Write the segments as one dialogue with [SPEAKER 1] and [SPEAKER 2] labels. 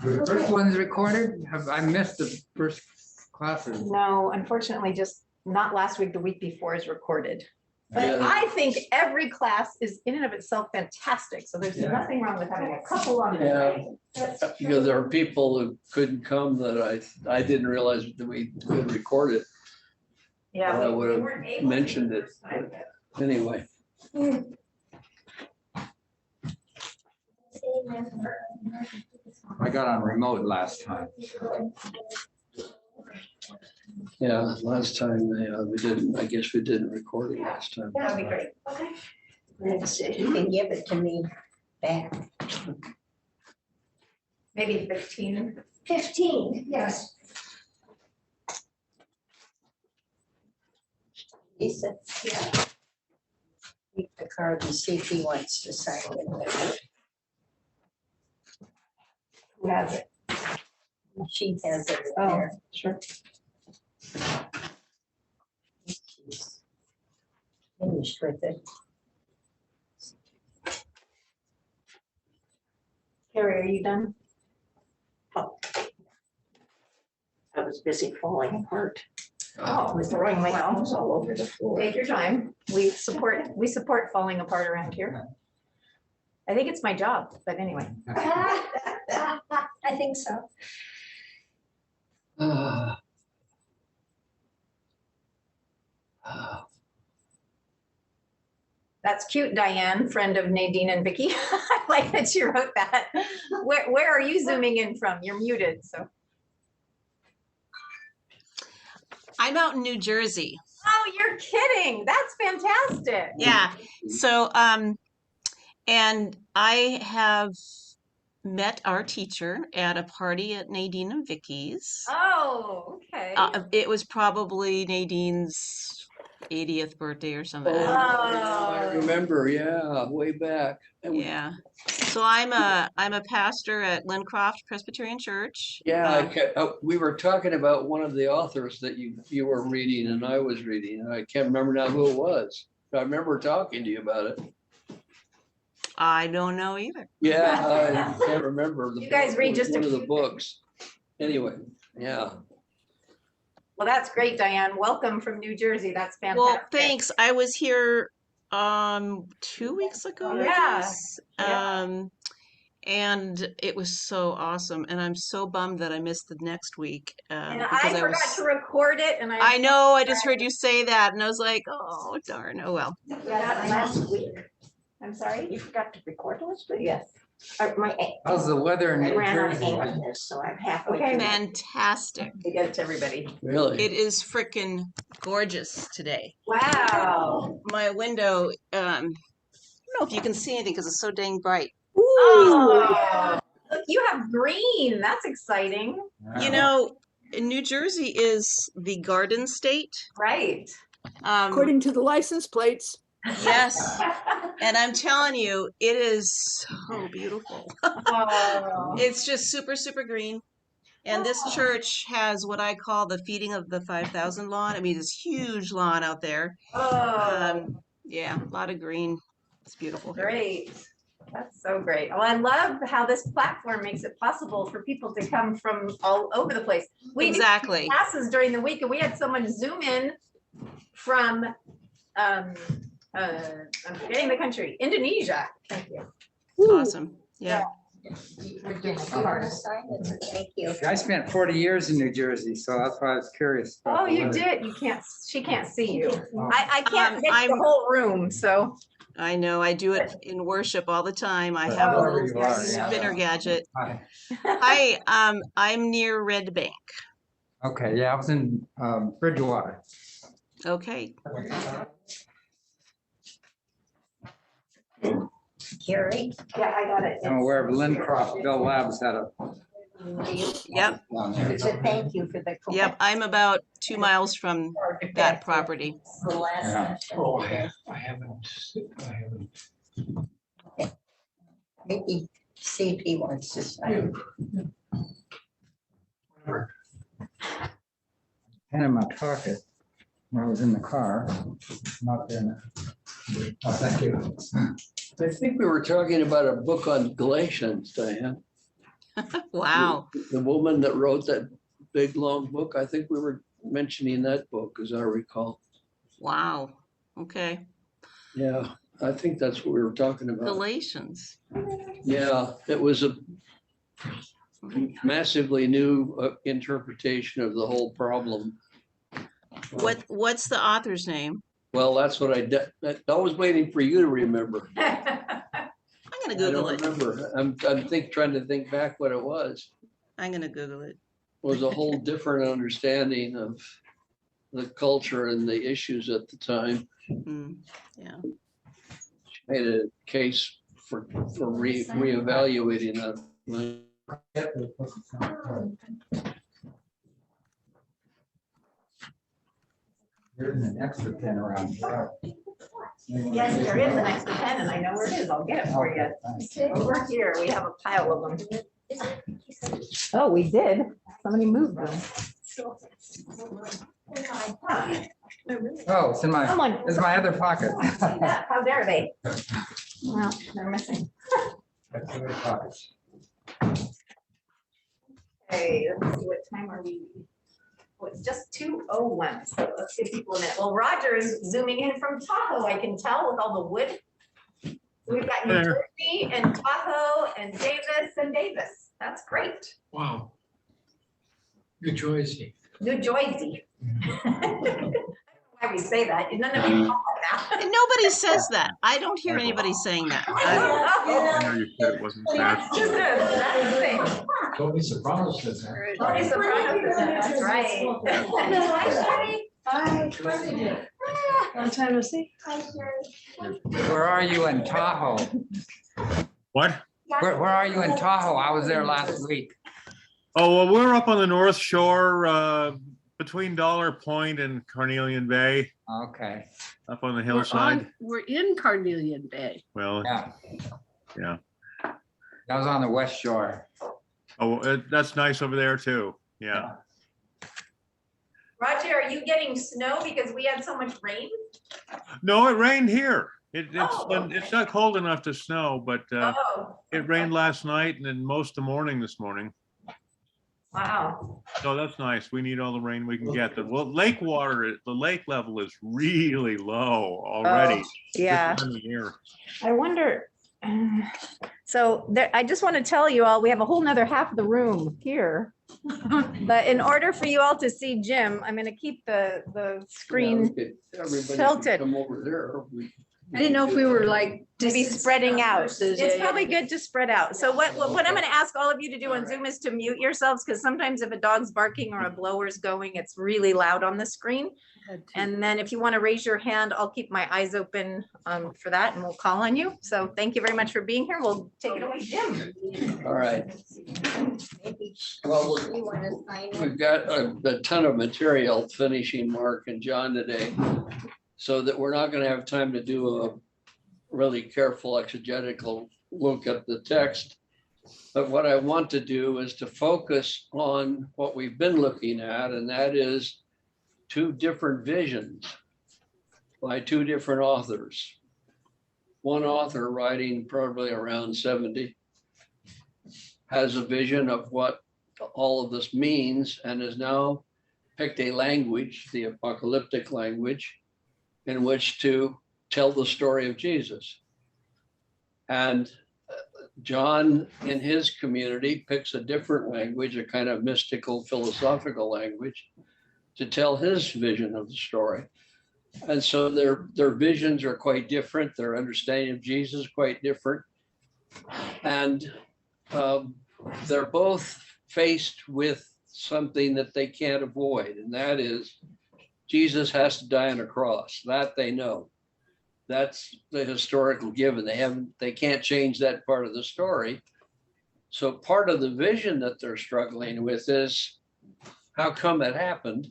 [SPEAKER 1] The first one's recorded? Have I missed the first classes?
[SPEAKER 2] No, unfortunately, just not last week, the week before is recorded. But
[SPEAKER 3] Yeah.
[SPEAKER 2] I think every class is in and of itself fantastic. So there's nothing wrong with having a couple on
[SPEAKER 3] Yeah.
[SPEAKER 2] there.
[SPEAKER 3] Because there are people who couldn't come that I didn't realize that we could record it.
[SPEAKER 2] Yeah.
[SPEAKER 3] I would have mentioned it. But anyway.
[SPEAKER 1] I got on remote last time.
[SPEAKER 3] Yeah, last time we didn't, I guess we didn't record it last time.
[SPEAKER 2] That'd be great.
[SPEAKER 4] You can give it to me back.
[SPEAKER 2] Maybe 15.
[SPEAKER 4] 15, yes. Lisa? Yeah. Keep the card and see if he wants to sign it.
[SPEAKER 2] Who has it?
[SPEAKER 4] She has it
[SPEAKER 2] Oh,
[SPEAKER 4] there.
[SPEAKER 2] sure.
[SPEAKER 4] She's finished with it.
[SPEAKER 2] Carrie, are you done?
[SPEAKER 4] Oh. I was busy falling apart.
[SPEAKER 2] Oh,
[SPEAKER 4] With throwing my arms all over the floor.
[SPEAKER 2] Take your time. We support falling apart around here. I think it's my job, but anyway.
[SPEAKER 4] I think so.
[SPEAKER 2] That's cute, Diane, friend of Nadine and Vicky. I like that you wrote that. Where are you zooming in from? You're muted, so.
[SPEAKER 5] I'm out in New Jersey.
[SPEAKER 2] Oh, you're kidding. That's fantastic.
[SPEAKER 5] Yeah. So, and I have met our teacher at a party at Nadine and Vicky's.
[SPEAKER 2] Oh, okay.
[SPEAKER 5] It was probably Nadine's 80th birthday or something.
[SPEAKER 3] Oh,
[SPEAKER 2] Oh.
[SPEAKER 3] I remember, yeah, way back.
[SPEAKER 5] Yeah. So I'm a pastor at Lincroft Presbyterian Church.
[SPEAKER 3] Yeah, we were talking about one of the authors that you were reading and I was reading, and I can't remember now who it was. I remember talking to you about it.
[SPEAKER 5] I don't know either.
[SPEAKER 3] Yeah, I can't remember.
[SPEAKER 2] You guys
[SPEAKER 3] book.
[SPEAKER 2] read
[SPEAKER 3] It was
[SPEAKER 2] just a
[SPEAKER 3] one of the
[SPEAKER 2] few
[SPEAKER 3] books. Anyway, yeah.
[SPEAKER 2] Well, that's great, Diane. Welcome from New Jersey. That's fantastic.
[SPEAKER 5] Well, thanks. I was here 2 weeks ago. I
[SPEAKER 2] Yeah.
[SPEAKER 5] guess.
[SPEAKER 2] Yeah.
[SPEAKER 5] And it was so awesome. And I'm so bummed that I missed the next week.
[SPEAKER 2] And
[SPEAKER 5] Because
[SPEAKER 2] I forgot to record it, and
[SPEAKER 5] I know, I just heard you say that, and I was like, oh, darn. Oh, well.
[SPEAKER 4] Yeah, last week.
[SPEAKER 2] I'm sorry.
[SPEAKER 4] You forgot to record last week?
[SPEAKER 2] Yes.
[SPEAKER 1] How's the weather in
[SPEAKER 4] I
[SPEAKER 1] New
[SPEAKER 4] ran out of
[SPEAKER 1] Jersey?
[SPEAKER 4] ink on this, so I'm halfway
[SPEAKER 2] Okay.
[SPEAKER 4] through.
[SPEAKER 5] Fantastic.
[SPEAKER 2] We get it to everybody.
[SPEAKER 3] Really?
[SPEAKER 5] It is freaking gorgeous today.
[SPEAKER 2] Wow.
[SPEAKER 5] My window, I don't know if you can see anything because it's so dang bright.
[SPEAKER 2] Oh, look, you have green. That's exciting.
[SPEAKER 5] You know, New Jersey is the garden state.
[SPEAKER 2] Right.
[SPEAKER 6] According to the license plates.
[SPEAKER 5] Yes. And I'm telling you, it is so beautiful.
[SPEAKER 2] Oh.
[SPEAKER 5] It's just super, super green. And this church has what I call the feeding of the 5,000 lawn. I mean, this huge lawn out there.
[SPEAKER 2] Oh,
[SPEAKER 5] Yeah, a lot of green. It's beautiful.
[SPEAKER 2] great. That's so great. Well, I love how this platform makes it possible for people to come from all over the place. We do
[SPEAKER 5] Exactly.
[SPEAKER 2] classes during the week, and we had someone Zoom in from, I'm forgetting the country, Indonesia. Thank you.
[SPEAKER 5] Awesome. Yeah.
[SPEAKER 4] Thank you.
[SPEAKER 1] I spent 40 years in New Jersey, so that's why I was curious. about
[SPEAKER 2] Oh,
[SPEAKER 1] the
[SPEAKER 2] you
[SPEAKER 1] weather.
[SPEAKER 2] did. You can't. She can't see you.
[SPEAKER 1] Oh.
[SPEAKER 2] I can't get the
[SPEAKER 5] I'm-
[SPEAKER 2] whole room. So.
[SPEAKER 5] I know. I do it in worship all the time. I have a
[SPEAKER 1] Wherever
[SPEAKER 5] little
[SPEAKER 1] you are, yeah.
[SPEAKER 5] spinner gadget.
[SPEAKER 1] Hi.
[SPEAKER 5] Hi, I'm near Red Bank.
[SPEAKER 1] Okay, yeah, I was in Bridgewater.
[SPEAKER 5] Okay.
[SPEAKER 4] Carrie?
[SPEAKER 2] Yeah, I got it.
[SPEAKER 1] I'm aware of Lincroft Bell Labs had a.
[SPEAKER 5] Yep.
[SPEAKER 1] down there.
[SPEAKER 4] It's a thank you for the.
[SPEAKER 5] Yep. I'm about 2 miles from that property.
[SPEAKER 4] The last
[SPEAKER 1] Yeah.
[SPEAKER 4] session.
[SPEAKER 3] Oh, I haven't.
[SPEAKER 4] Maybe see if he wants to sign.
[SPEAKER 1] Had in my pocket when I was in the car. Not there now. Oh, thank you.
[SPEAKER 3] I think we were talking about a book on Galatians, Diane.
[SPEAKER 5] Wow.
[SPEAKER 3] The woman that wrote that big, long book, I think we were mentioning that book, as I recall.
[SPEAKER 5] Wow. Okay.
[SPEAKER 3] Yeah, I think that's what we were talking about.
[SPEAKER 5] Galatians.
[SPEAKER 3] Yeah, it was a massively new interpretation of the whole problem.
[SPEAKER 5] What's the author's name?
[SPEAKER 3] Well, that's what I was waiting for you to remember.
[SPEAKER 5] I'm gonna
[SPEAKER 3] I
[SPEAKER 5] Google
[SPEAKER 3] don't
[SPEAKER 5] it.
[SPEAKER 3] remember. I'm trying to think back what it was.
[SPEAKER 5] I'm gonna Google it.
[SPEAKER 3] It was a whole different understanding of the culture and the issues at the time.
[SPEAKER 5] Yeah.
[SPEAKER 3] She made a case for reevaluating that.
[SPEAKER 1] There's an extra pen around here.
[SPEAKER 2] Yes, there is an extra pen and I know where it is. I'll get it for you. Over here, we have a pile of them. Oh, we did. Somebody moved them.
[SPEAKER 1] Oh, it's in my,
[SPEAKER 2] Someone,
[SPEAKER 1] it's my other pocket.
[SPEAKER 2] how dare they? Well, they're missing.
[SPEAKER 1] That's in my pockets.
[SPEAKER 2] Okay, let's see, what time are we? Oh, it's just 2:01, so let's give people a minute. Well, Roger is zooming in from Tahoe, I can tell with all the wood. So we've got New
[SPEAKER 7] There.
[SPEAKER 2] Jersey and Tahoe and Davis and Davis. That's great.
[SPEAKER 7] Wow. New Jersey.
[SPEAKER 2] New Jersey. Why we say that, none of you call it that.
[SPEAKER 5] Nobody says that. I don't hear anybody saying that.
[SPEAKER 7] I know you said it wasn't that.
[SPEAKER 2] That's the thing.
[SPEAKER 7] Tony Soprano says that.
[SPEAKER 2] Tony Soprano says that, that's right. Hi, Sherry.
[SPEAKER 4] Long time to see.
[SPEAKER 1] Where are you in Tahoe?
[SPEAKER 7] What?
[SPEAKER 1] Where are you in Tahoe? I was there last week.
[SPEAKER 7] Oh, well, we're up on the North Shore, between Dollar Point and Carnelian Bay,
[SPEAKER 1] Okay,
[SPEAKER 7] up on the hillside.
[SPEAKER 6] We're in Carnelian Bay.
[SPEAKER 7] Well,
[SPEAKER 1] yeah.
[SPEAKER 7] yeah.
[SPEAKER 1] That was on the West Shore.
[SPEAKER 7] Oh, that's nice over there too. Yeah.
[SPEAKER 2] Roger, are you getting snow because we had so much rain?
[SPEAKER 7] No, it rained here. It's
[SPEAKER 2] Oh.
[SPEAKER 7] it's not cold enough to snow, but
[SPEAKER 2] Oh,
[SPEAKER 7] it rained last night and then most of the morning this morning.
[SPEAKER 2] wow.
[SPEAKER 7] So that's nice. We need all the rain we can get. The lake water, the lake level is really low already.
[SPEAKER 2] Yeah.
[SPEAKER 7] This time of year.
[SPEAKER 2] I wonder, so there, I just want to tell you all, we have a whole nother half of the room here. But in order for you all to see Jim, I'm going to keep the screen
[SPEAKER 3] Everybody could
[SPEAKER 2] tilted.
[SPEAKER 3] come over there.
[SPEAKER 4] I didn't know if we were like.
[SPEAKER 2] maybe spreading out.
[SPEAKER 4] versus-
[SPEAKER 2] It's probably good to spread out. So what I'm going to ask all of you to do on Zoom is to mute yourselves, because sometimes if a dog's barking or a blower's going, it's really loud on the screen. And then if you want to raise your hand, I'll keep my eyes open for that and we'll call on you. So thank you very much for being here. We'll take it away, Jim.
[SPEAKER 3] All right. Well,
[SPEAKER 4] You want to sign it?
[SPEAKER 3] we've got a ton of material finishing Mark and John today, so that we're not going to have time to do a really careful exegetical look at the text. But what I want to do is to focus on what we've been looking at, and that is two different visions by two different authors. One author, writing probably around 70, has a vision of what all of this means and has now picked a language, the apocalyptic language, in which to tell the story of Jesus. And John, in his community, picks a different language, a kind of mystical, philosophical language, to tell his vision of the story. And so their visions are quite different. Their understanding of Jesus is quite different. And they're both faced with something that they can't avoid, and that is Jesus has to die on a cross. That they know. That's the historical given. They can't change that part of the story. So part of the vision that they're struggling with is, how come it happened?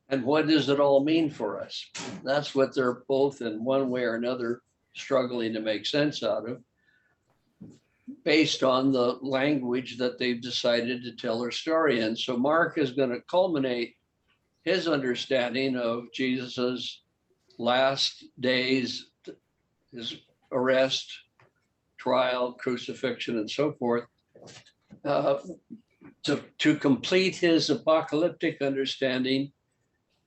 [SPEAKER 3] And what does it all mean for us? That's what they're both in one way or another struggling to make sense out of, based on the language that they've decided to tell their story in. So Mark is going to culminate his understanding of Jesus's last days, his arrest, trial, crucifixion, and so forth, to complete his apocalyptic understanding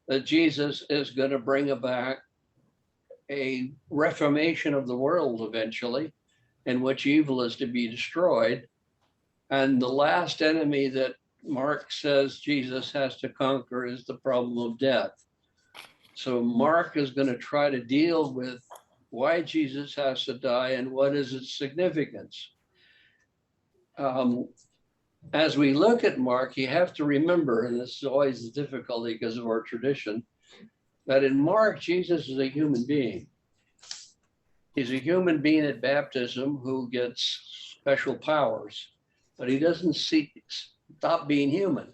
[SPEAKER 3] that Jesus is going to bring about a reformation of the world eventually, in which evil is to be destroyed. And the last enemy that Mark says Jesus has to conquer is the problem of death. So Mark is going to try to deal with why Jesus has to die and what is its significance. As we look at Mark, you have to remember, and this is always the difficulty because of our tradition, that in Mark, Jesus is a human being. He's a human being at baptism who gets special powers, but he doesn't stop being human.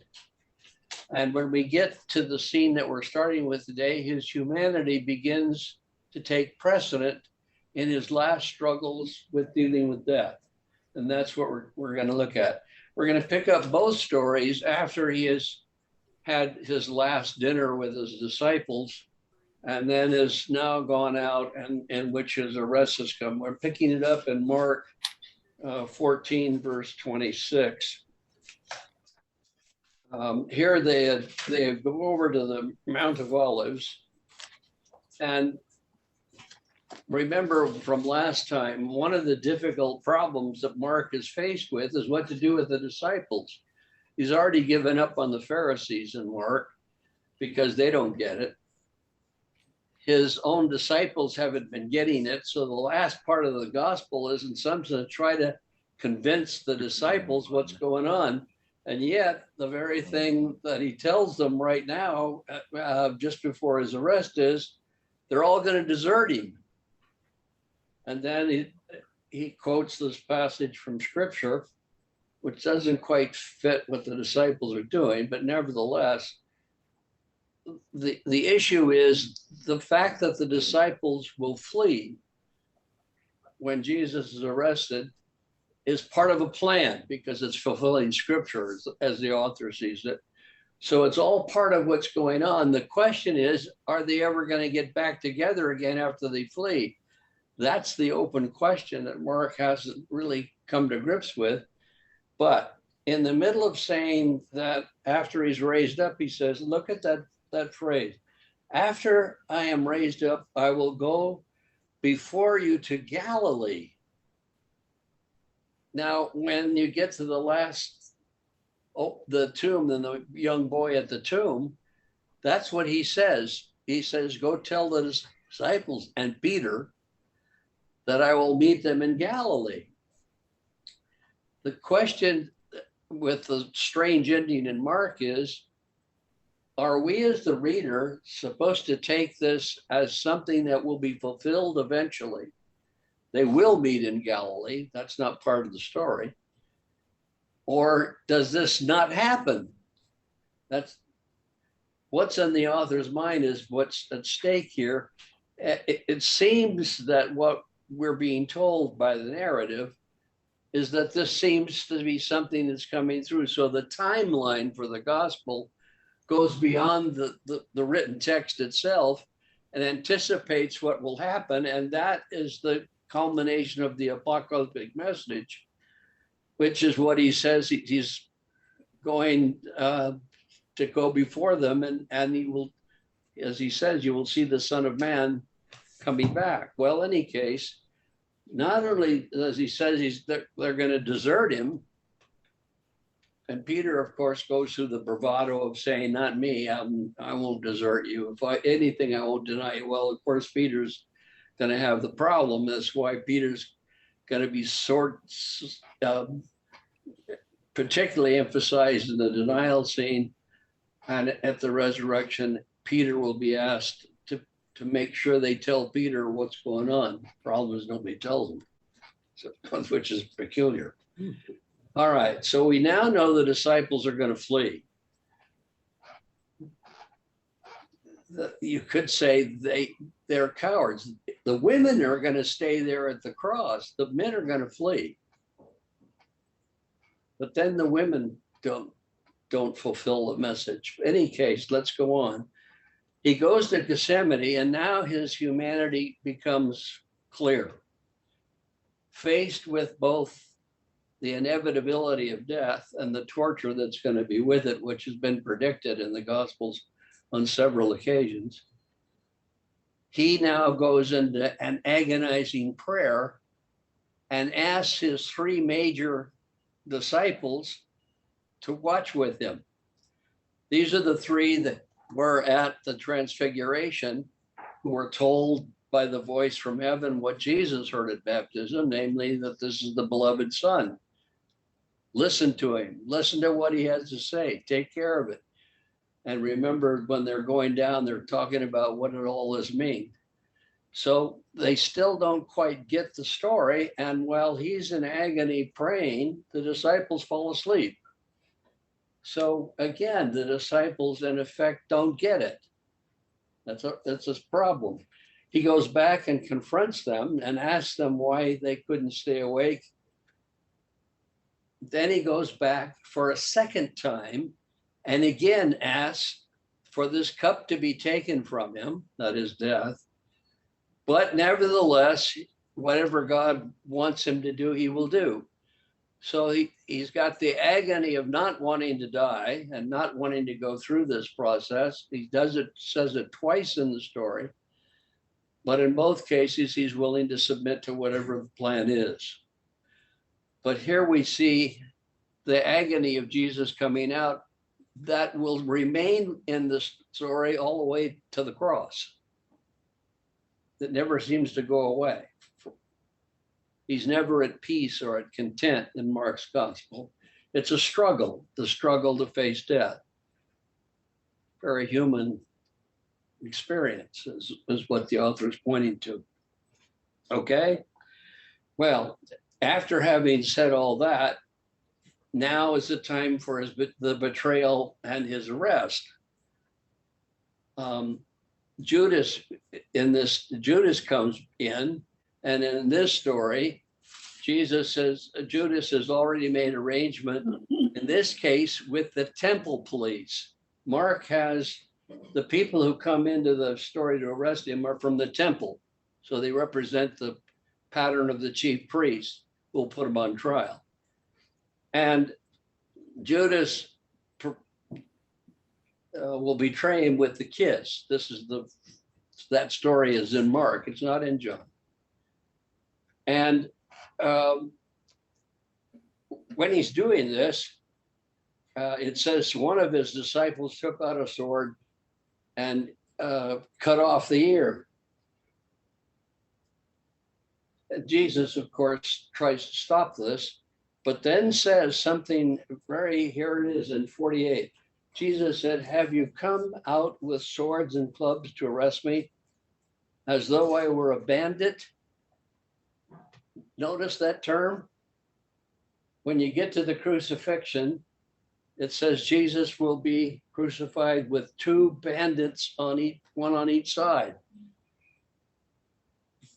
[SPEAKER 3] And when we get to the scene that we're starting with today, his humanity begins to take precedent in his last struggles with dealing with death. And that's what we're going to look at. We're going to pick up both stories after he has had his last dinner with his disciples and then is now gone out and in which his arrest has come. We're picking it up in Mark 14, verse 26. Here they go over to the Mount of Olives. And remember from last time, one of the difficult problems that Mark is faced with is what to do with the disciples. He's already given up on the Pharisees in Mark because they don't get it. His own disciples haven't been getting it. So the last part of the gospel is in some sense try to convince the disciples what's going on. And yet the very thing that he tells them right now, just before his arrest, is they're all going to desert him. And then he quotes this passage from scripture, which doesn't quite fit what the disciples are doing, but nevertheless, the issue is the fact that the disciples will flee when Jesus is arrested is part of a plan because it's fulfilling scripture as the author sees it. So it's all part of what's going on. The question is, are they ever going to get back together again after they flee? That's the open question that Mark hasn't really come to grips with. But in the middle of saying that after he's raised up, he says, look at that phrase. After I am raised up, I will go before you to Galilee. Now, when you get to the last, the tomb, and the young boy at the tomb, that's what he says. He says, go tell the disciples and Peter that I will meet them in Galilee. The question with the strange ending in Mark is, are we as the reader supposed to take this as something that will be fulfilled eventually? They will meet in Galilee. That's not part of the story. Or does this not happen? That's what's in the author's mind is what's at stake here. It seems that what we're being told by the narrative is that this seems to be something that's coming through. So the timeline for the gospel goes beyond the written text itself and anticipates what will happen. And that is the culmination of the apocalyptic message, which is what he says he's going to go before them. And he will, as he says, you will see the Son of Man coming back. Well, in any case, not only as he says they're going to desert him, and Peter, of course, goes through the bravado of saying, not me, I won't desert you. If anything, I won't deny you. Well, of course, Peter's going to have the problem. That's why Peter's going to be particularly emphasized in the denial scene. And at the resurrection, Peter will be asked to make sure they tell Peter what's going on. The problem is nobody tells him, so, which is peculiar. All right, so we now know the disciples are going to flee. You could say they're cowards. The women are going to stay there at the cross. The men are going to flee. But then the women don't fulfill the message. In any case, let's go on. He goes to Gethsemane, and now his humanity becomes clear. faced with both the inevitability of death and the torture that's going to be with it, which has been predicted in the Gospels on several occasions, he now goes into an agonizing prayer and asks his three major disciples to watch with him. These are the three that were at the Transfiguration, who were told by the voice from heaven what Jesus heard at baptism, namely that this is the beloved Son. Listen to him, listen to what he has to say, take care of it. And remember, when they're going down, they're talking about what it all this mean. So they still don't quite get the story. And while he's in agony praying, the disciples fall asleep. So again, the disciples in effect don't get it. That's a problem. He goes back and confronts them and asks them why they couldn't stay awake. Then he goes back for a second time and again asks for this cup to be taken from him, that is death. But nevertheless, whatever God wants him to do, he will do. So he's got the agony of not wanting to die and not wanting to go through this process. He says it twice in the story, but in both cases, he's willing to submit to whatever the plan is. But here we see the agony of Jesus coming out that will remain in the story all the way to the cross. That never seems to go away. He's never at peace or at content in Mark's gospel. It's a struggle, the struggle to face death. Very human experience is what the author is pointing to. Okay? Well, after having said all that, now is the time for the betrayal and his arrest. Judas comes in, and in this story, Judas has already made arrangement, in this case, with the temple police. Mark has the people who come into the story to arrest him are from the temple. So they represent the pattern of the chief priest who will put him on trial. And Judas will betray him with the kiss. That story is in Mark, it's not in John. And when he's doing this, it says one of his disciples took out a sword and cut off the ear. And Jesus, of course, tries to stop this, but then says something here it is in 48. Jesus said, "Have you come out with swords and clubs to arrest me, as though I were a bandit?" Notice that term. When you get to the crucifixion, it says Jesus will be crucified with two bandits one on each side.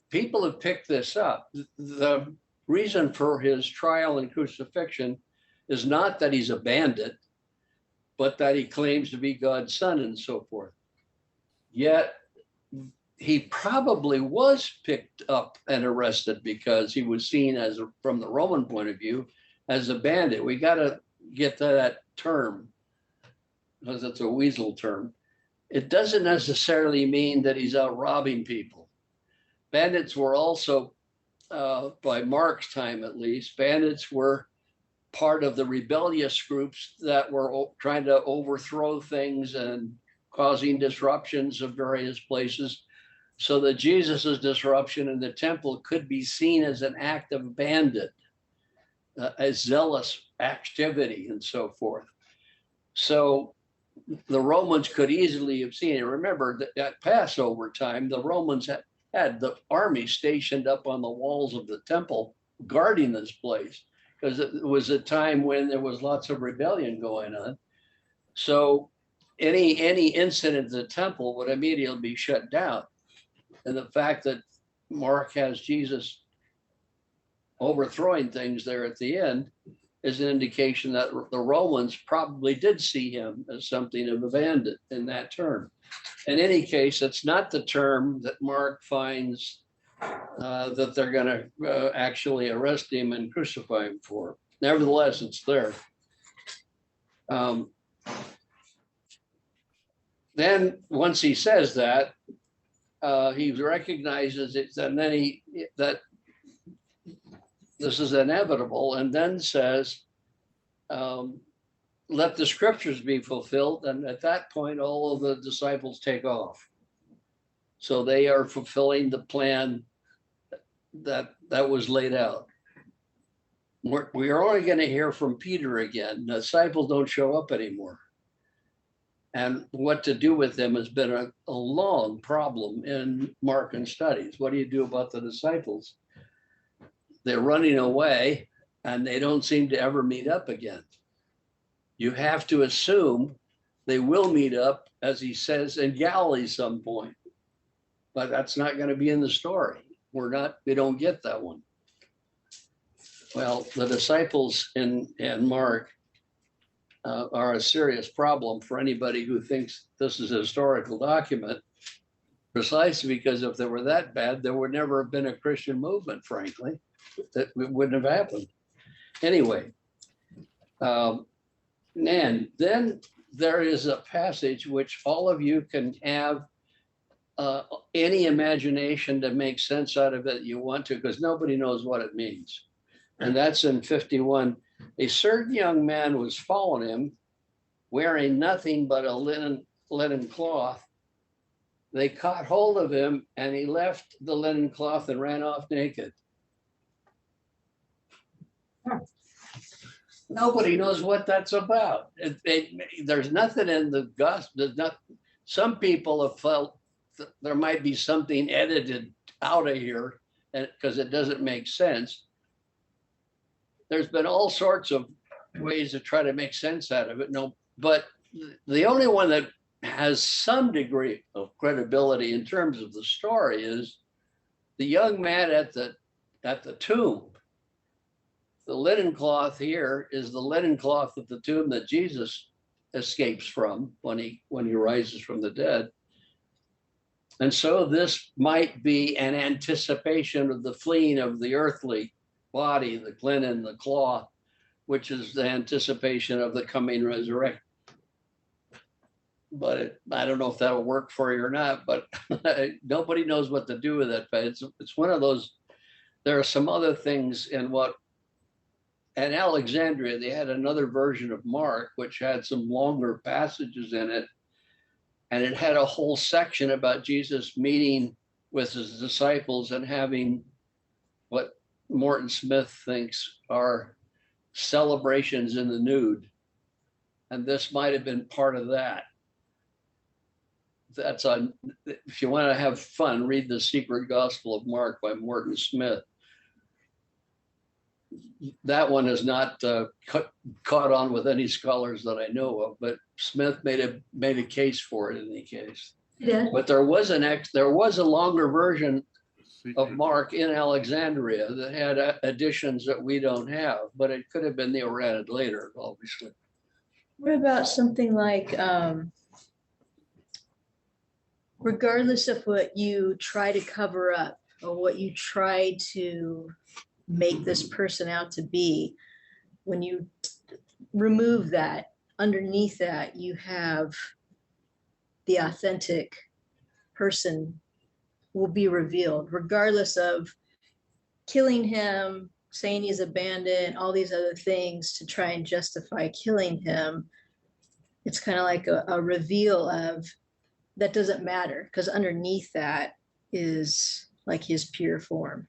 [SPEAKER 3] People have picked this up. The reason for his trial and crucifixion is not that he's a bandit, but that he claims to be God's son and so forth. Yet he probably was picked up and arrested because he was seen as, from the Roman point of view, as a bandit. We got to get to that term because it's a weasel term. It doesn't necessarily mean that he's out robbing people. Bandits were also, by Mark's time at least, bandits were part of the rebellious groups that were trying to overthrow things and causing disruptions of various places, so that Jesus's disruption in the temple could be seen as an act of bandit, a zealous activity and so forth. So the Romans could easily have seen it. Remember that at Passover time, the Romans had the army stationed up on the walls of the temple guarding this place, because it was a time when there was lots of rebellion going on. So any incident in the temple would immediately be shut down. And the fact that Mark has Jesus overthrowing things there at the end is an indication that the Romans probably did see him as something of a bandit in that term. In any case, it's not the term that Mark finds that they're going to actually arrest him and crucify him for. Nevertheless, it's there. Then once he says that, he recognizes it, and then that this is inevitable, and then says, let the scriptures be fulfilled. And at that point, all of the disciples take off. So they are fulfilling the plan that was laid out. We are only going to hear from Peter again. The disciples don't show up anymore. And what to do with them has been a long problem in Markan studies. What do you do about the disciples? They're running away and they don't seem to ever meet up again. You have to assume they will meet up, as he says, in Galilee some point. But that's not going to be in the story. We don't get that one. Well, the disciples in Mark are a serious problem for anybody who thinks this is a historical document, precisely because if they were that bad, there would never have been a Christian movement, frankly. That wouldn't have happened. Anyway, and then there is a passage which all of you can have any imagination to make sense out of it you want to, because nobody knows what it means. And that's in 51. A certain young man was following him, wearing nothing but a linen cloth. They caught hold of him, and he left the linen cloth and ran off naked. Nobody knows what that's about. There's nothing in the gospel. Some people have felt that there might be something edited out of here because it doesn't make sense. There's been all sorts of ways to try to make sense out of it. No, but the only one that has some degree of credibility in terms of the story is the young man at the tomb. The linen cloth here is the linen cloth of the tomb that Jesus escapes from when he rises from the dead. And so this might be an anticipation of the fleeing of the earthly body, the linen, the cloth, which is the anticipation of the coming resurrection. But I don't know if that'll work for you or not, but nobody knows what to do with it. But it's one of those, there are some other things in Alexandria, they had another version of Mark, which had some longer passages in it. And it had a whole section about Jesus meeting with his disciples and having what Morton Smith thinks are celebrations in the nude. And this might have been part of that. That's on, if you want to have fun, read The Secret Gospel of Mark by Morton Smith. That one is not caught on with any scholars that I know of, but Smith made a case for it in any case.
[SPEAKER 4] Yeah.
[SPEAKER 3] But there was a longer version of Mark in Alexandria that had additions that we don't have, but it could have been they were added later, obviously.
[SPEAKER 4] What about something like, regardless of what you try to cover up or what you try to make this person out to be, when you remove that, underneath that, you have the authentic person will be revealed, regardless of killing him, saying he's a bandit, all these other things to try and justify killing him. It's kind of like a reveal of that doesn't matter, because underneath that is like his pure form.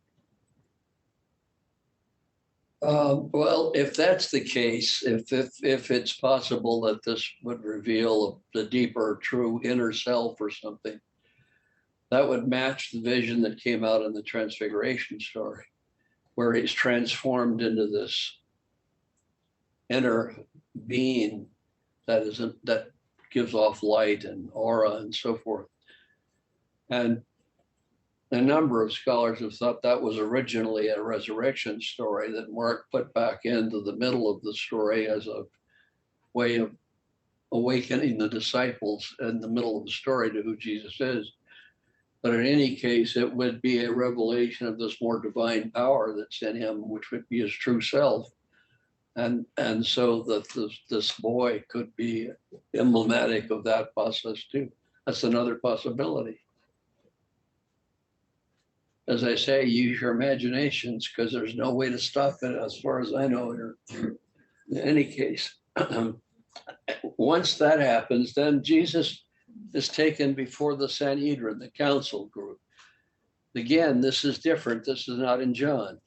[SPEAKER 3] Well, if that's the case, if it's possible that this would reveal the deeper, true inner self or something, that would match the vision that came out in the Transfiguration story, where he's transformed into this inner being that gives off light and aura and so forth. And a number of scholars have thought that was originally a resurrection story that Mark put back into the middle of the story as a way of awakening the disciples in the middle of the story to who Jesus is. But in any case, it would be a revelation of this more divine power that's in him, which would be his true self. And so this boy could be emblematic of that process too. That's another possibility. As I say, use your imaginations, because there's no way to stop it as far as I know here. In any case, once that happens, then Jesus is taken before the Sanhedrin, the council group. Again, this is different. This is not in John.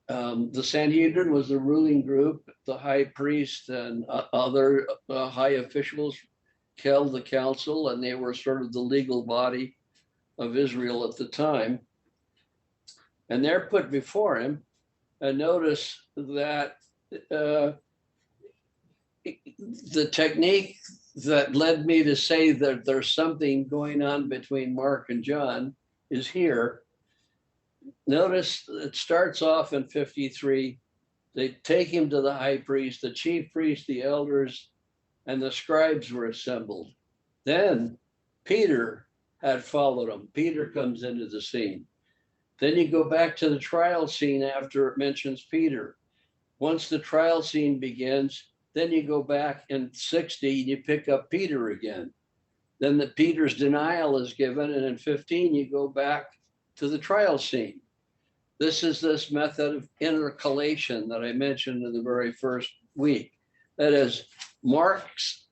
[SPEAKER 3] The Sanhedrin was the ruling group. The high priest and other high officials held the council, and they were sort of the legal body of Israel at the time. And they're put before him. And notice that the technique that led me to say that there's something going on between Mark and John is here. Notice it starts off in 53. They take him to the high priest, the chief priest, the elders, and the scribes were assembled. Then Peter had followed him. Peter comes into the scene. Then you go back to the trial scene after it mentions Peter. Once the trial scene begins, then you go back in 60 and you pick up Peter again. Then Peter's denial is given, and in 15 you go back to the trial scene. This is this method of intercalation that I mentioned in the very first week. That is Mark's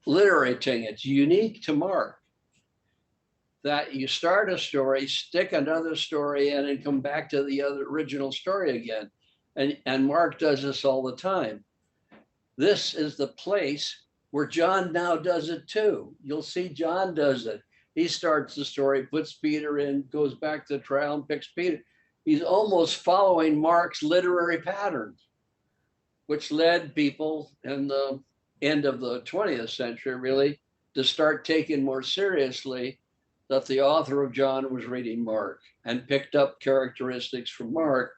[SPEAKER 3] literary thing. It's unique to Mark that you start a story, stick another story in, and come back to the other original story again. And Mark does this all the time. This is the place where John now does it too. You'll see John does it. He starts the story, puts Peter in, goes back to the trial and picks Peter. He's almost following Mark's literary patterns, which led people in the end of the 20th century really to start taking more seriously that the author of John was reading Mark and picked up characteristics from Mark.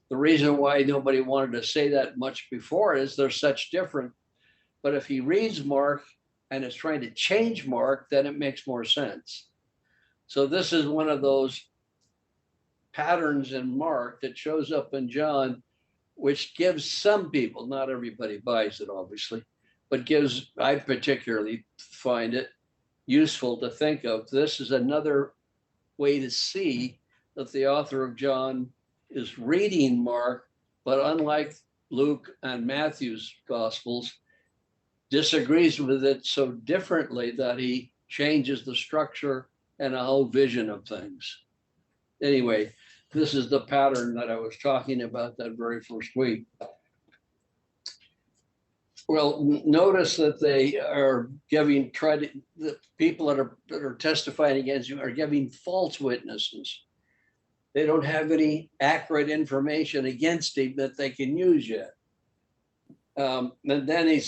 [SPEAKER 3] The reason why nobody wanted to say that much before is they're such different. But if he reads Mark and is trying to change Mark, then it makes more sense. So this is one of those patterns in Mark that shows up in John, which gives some people, not everybody buys it obviously, but gives, I particularly find it useful to think of. This is another way to see that the author of John is reading Mark, but unlike Luke and Matthew's Gospels, disagrees with it so differently that he changes the structure and a whole vision of things. Anyway, this is the pattern that I was talking about that very first week. Well, notice that they are giving credit, the people that are testifying against you are giving false witnesses. They don't have any accurate information against him that they can use yet. And then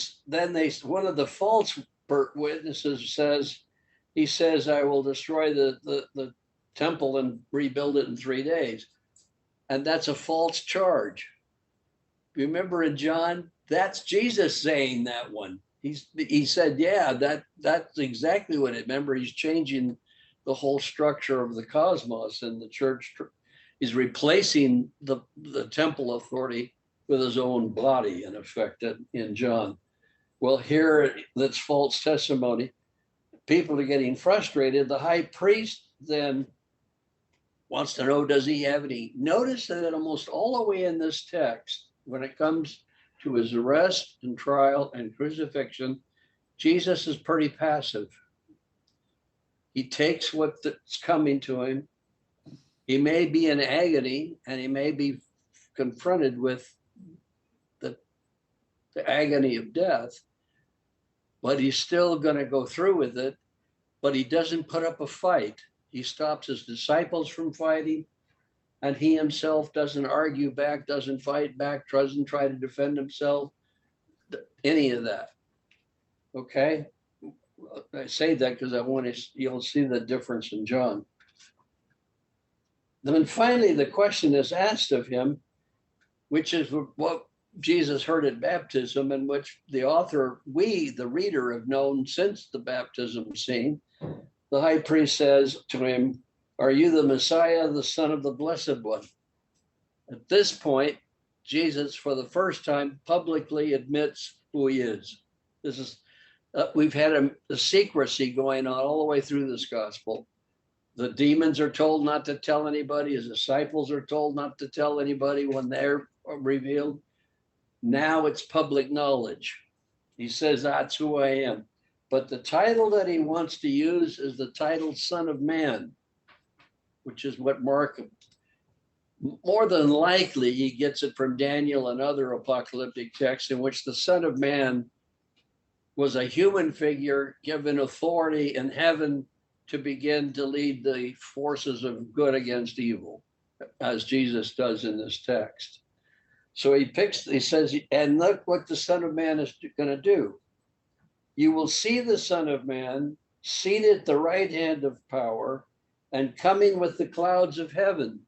[SPEAKER 3] one of the false witnesses says, he says, I will destroy the temple and rebuild it in 3 days. And that's a false charge. Remember in John, that's Jesus saying that one. He said, yeah, that's exactly what it. Remember, he's changing the whole structure of the cosmos, and the church is replacing the temple authority with his own body, in effect, in John. Well, here, that's false testimony. People are getting frustrated. The high priest then wants to know, does he have any? Notice that almost all the way in this text, when it comes to his arrest and trial and crucifixion, Jesus is pretty passive. He takes what's coming to him. He may be in agony, and he may be confronted with the agony of death, but he's still going to go through with it. But he doesn't put up a fight. He stops his disciples from fighting, and he himself doesn't argue back, doesn't fight back, doesn't try to defend himself, any of that. Okay? I say that because you'll see the difference in John. Then finally, the question is asked of him, which is what Jesus heard at baptism, and which the author, we, the reader, have known since the baptism scene. the high priest says to him, "Are you the Messiah, the Son of the Blessed One?" At this point, Jesus, for the first time, publicly admits who he is. This is, we've had a secrecy going on all the way through this gospel. The demons are told not to tell anybody. His disciples are told not to tell anybody when they're revealed. Now it's public knowledge. He says, "That's who I am." But the title that he wants to use is the title Son of Man, which is what Mark, more than likely, he gets it from Daniel and other apocalyptic texts in which the Son of Man was a human figure given authority in heaven to begin to lead the forces of good against evil, as Jesus does in this text. So he says, "And look what the Son of Man is going to do. You will see the Son of Man seated at the right hand of power and coming with the clouds of heaven."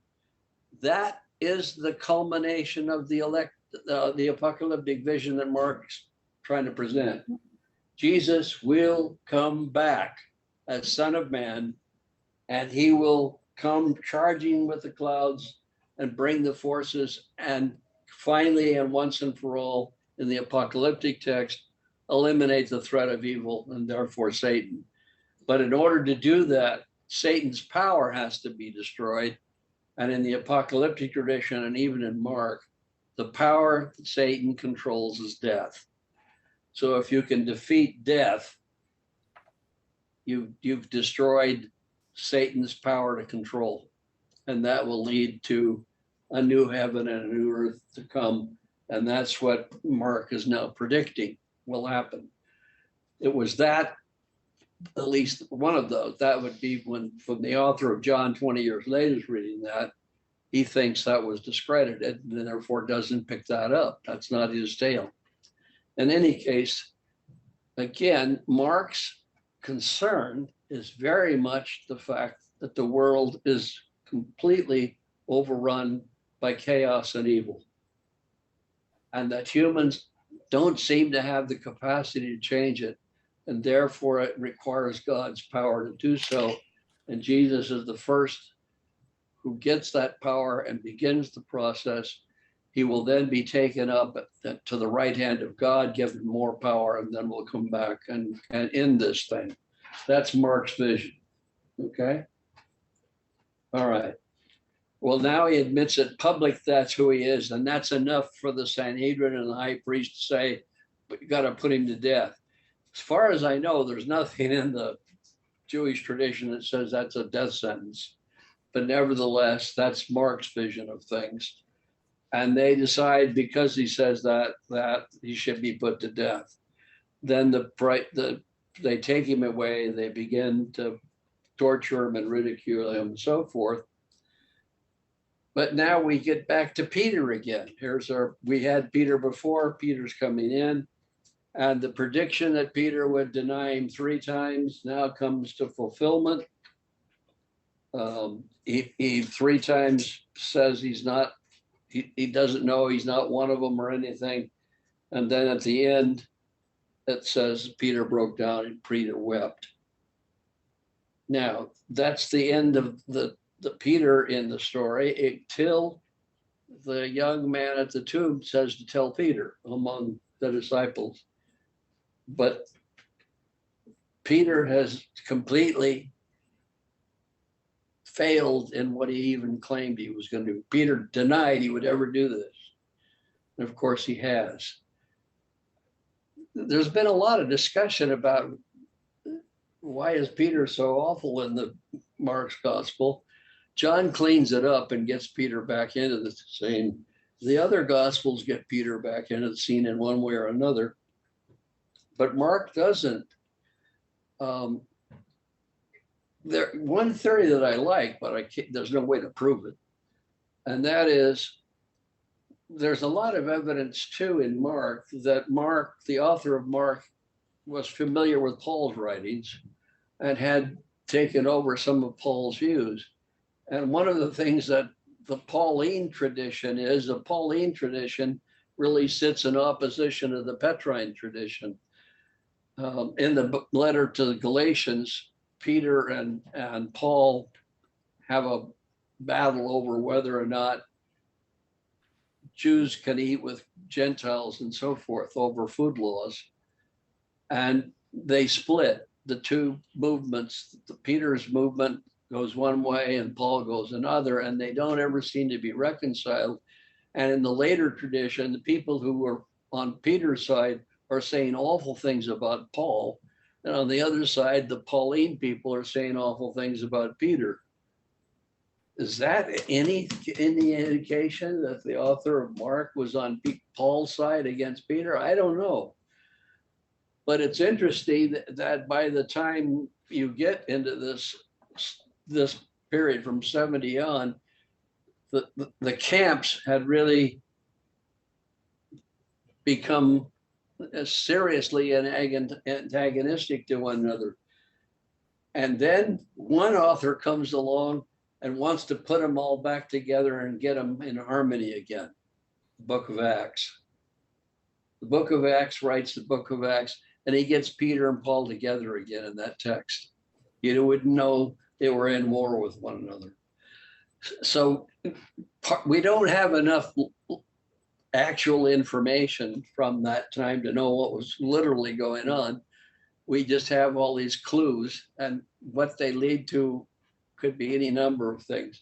[SPEAKER 3] That is the culmination of the apocalyptic vision that Mark's trying to present. Jesus will come back as Son of Man, and he will come charging with the clouds and bring the forces, and finally and once and for all in the apocalyptic text, eliminate the threat of evil and therefore Satan. But in order to do that, Satan's power has to be destroyed. And in the apocalyptic tradition, and even in Mark, the power that Satan controls is death. So if you can defeat death, you've destroyed Satan's power to control. And that will lead to a new heaven and a new earth to come. And that's what Mark is now predicting will happen. It was that, at least one of those, that would be when, from the author of John 20 years later is reading that, he thinks that was discredited and therefore doesn't pick that up. That's not his tale. In any case, again, Mark's concern is very much the fact that the world is completely overrun by chaos and evil, and that humans don't seem to have the capacity to change it, and therefore it requires God's power to do so. And Jesus is the first who gets that power and begins the process. He will then be taken up to the right hand of God, given more power, and then we'll come back and end this thing. That's Mark's vision. Okay. All right. Well, now he admits it public, that's who he is, and that's enough for the Sanhedrin and the high priest to say, but you got to put him to death. As far as I know, there's nothing in the Jewish tradition that says that's a death sentence. But nevertheless, that's Mark's vision of things. And they decide, because he says that he should be put to death. Then they take him away, they begin to torture him and ridicule him and so forth. But now we get back to Peter again. We had Peter before, Peter's coming in, and the prediction that Peter would deny him 3 times now comes to fulfillment. He 3 times says he doesn't know, he's not one of them or anything. And then at the end, it says Peter broke down and Peter wept. Now, that's the end of the Peter in the story, until the young man at the tomb says to tell Peter among the disciples. But Peter has completely failed in what he even claimed he was going to do. Peter denied he would ever do this. And of course he has. There's been a lot of discussion about why is Peter so awful in the Mark's gospel. John cleans it up and gets Peter back into the scene. The other gospels get Peter back into the scene in one way or another, but Mark doesn't. One theory that I like, but there's no way to prove it, and that is there's a lot of evidence too in Mark that Mark, the author of Mark, was familiar with Paul's writings and had taken over some of Paul's views. And one of the things that the Pauline tradition is, the Pauline tradition really sits in opposition to the Petrine tradition. In the letter to the Galatians, Peter and Paul have a battle over whether or not Jews can eat with Gentiles and so forth over food laws. And they split the two movements. The Peter's movement goes one way and Paul goes another, and they don't ever seem to be reconciled. And in the later tradition, the people who were on Peter's side are saying awful things about Paul. And on the other side, the Pauline people are saying awful things about Peter. Is that any indication that the author of Mark was on Paul's side against Peter? I don't know. But it's interesting that by the time you get into this period from 70 on, the camps had really become seriously antagonistic to one another. And then one author comes along and wants to put them all back together and get them in harmony again. The Book of Acts. The Book of Acts writes the Book of Acts, and he gets Peter and Paul together again in that text. You wouldn't know they were in war with one another. So we don't have enough actual information from that time to know what was literally going on. We just have all these clues, and what they lead to could be any number of things.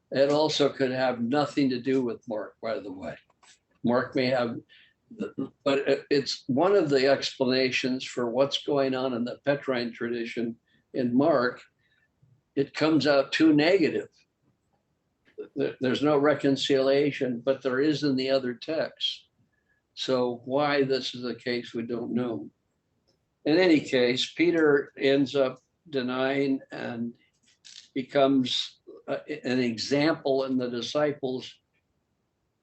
[SPEAKER 3] It also could have nothing to do with Mark, by the way. Mark may have, but it's one of the explanations for what's going on in the Petrine tradition in Mark. It comes out too negative. There's no reconciliation, but there is in the other texts. So why this is the case, we don't know. In any case, Peter ends up denying and becomes an example in the disciples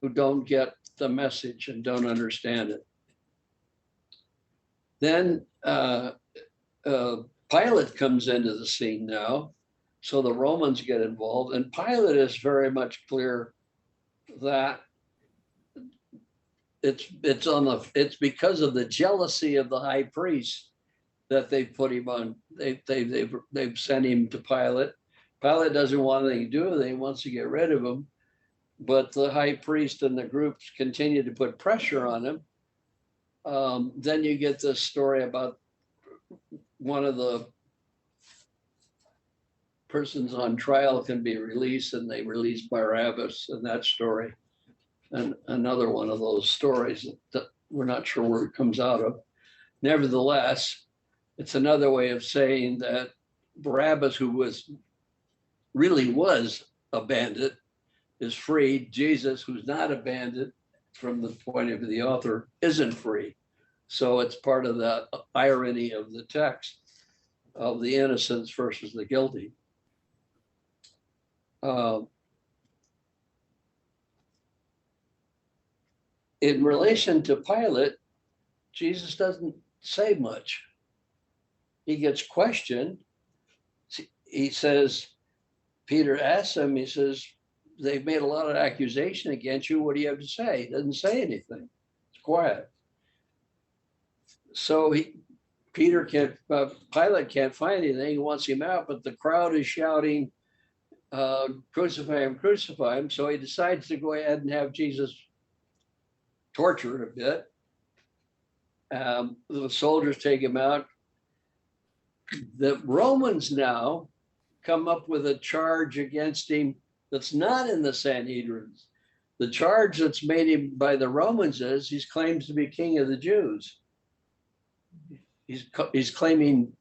[SPEAKER 3] who don't get the message and don't understand it. Then Pilate comes into the scene now. So the Romans get involved, and Pilate is very much clear that it's because of the jealousy of the high priest that they put him on. They've sent him to Pilate. Pilate doesn't want anything to do with it. He wants to get rid of him, but the high priest and the groups continue to put pressure on him. Then you get this story about one of the persons on trial can be released, and they release Barabbas, and that story. And another one of those stories that we're not sure where it comes out of. Nevertheless, it's another way of saying that Barabbas, who really was a bandit, is freed. Jesus, who's not a bandit from the point of view of the author, isn't free. So it's part of the irony of the text of the innocents versus the guilty. In relation to Pilate, Jesus doesn't say much. He gets questioned. He says, Peter asks him, he says, they've made a lot of accusation against you. What do you have to say? He doesn't say anything. It's quiet. So Pilate can't find anything. He wants him out, but the crowd is shouting, crucify him, crucify him. So he decides to go ahead and have Jesus tortured a bit. The soldiers take him out. The Romans now come up with a charge against him that's not in the Sanhedrin. The charge that's made him by the Romans is he claims to be king of the Jews. He's claiming,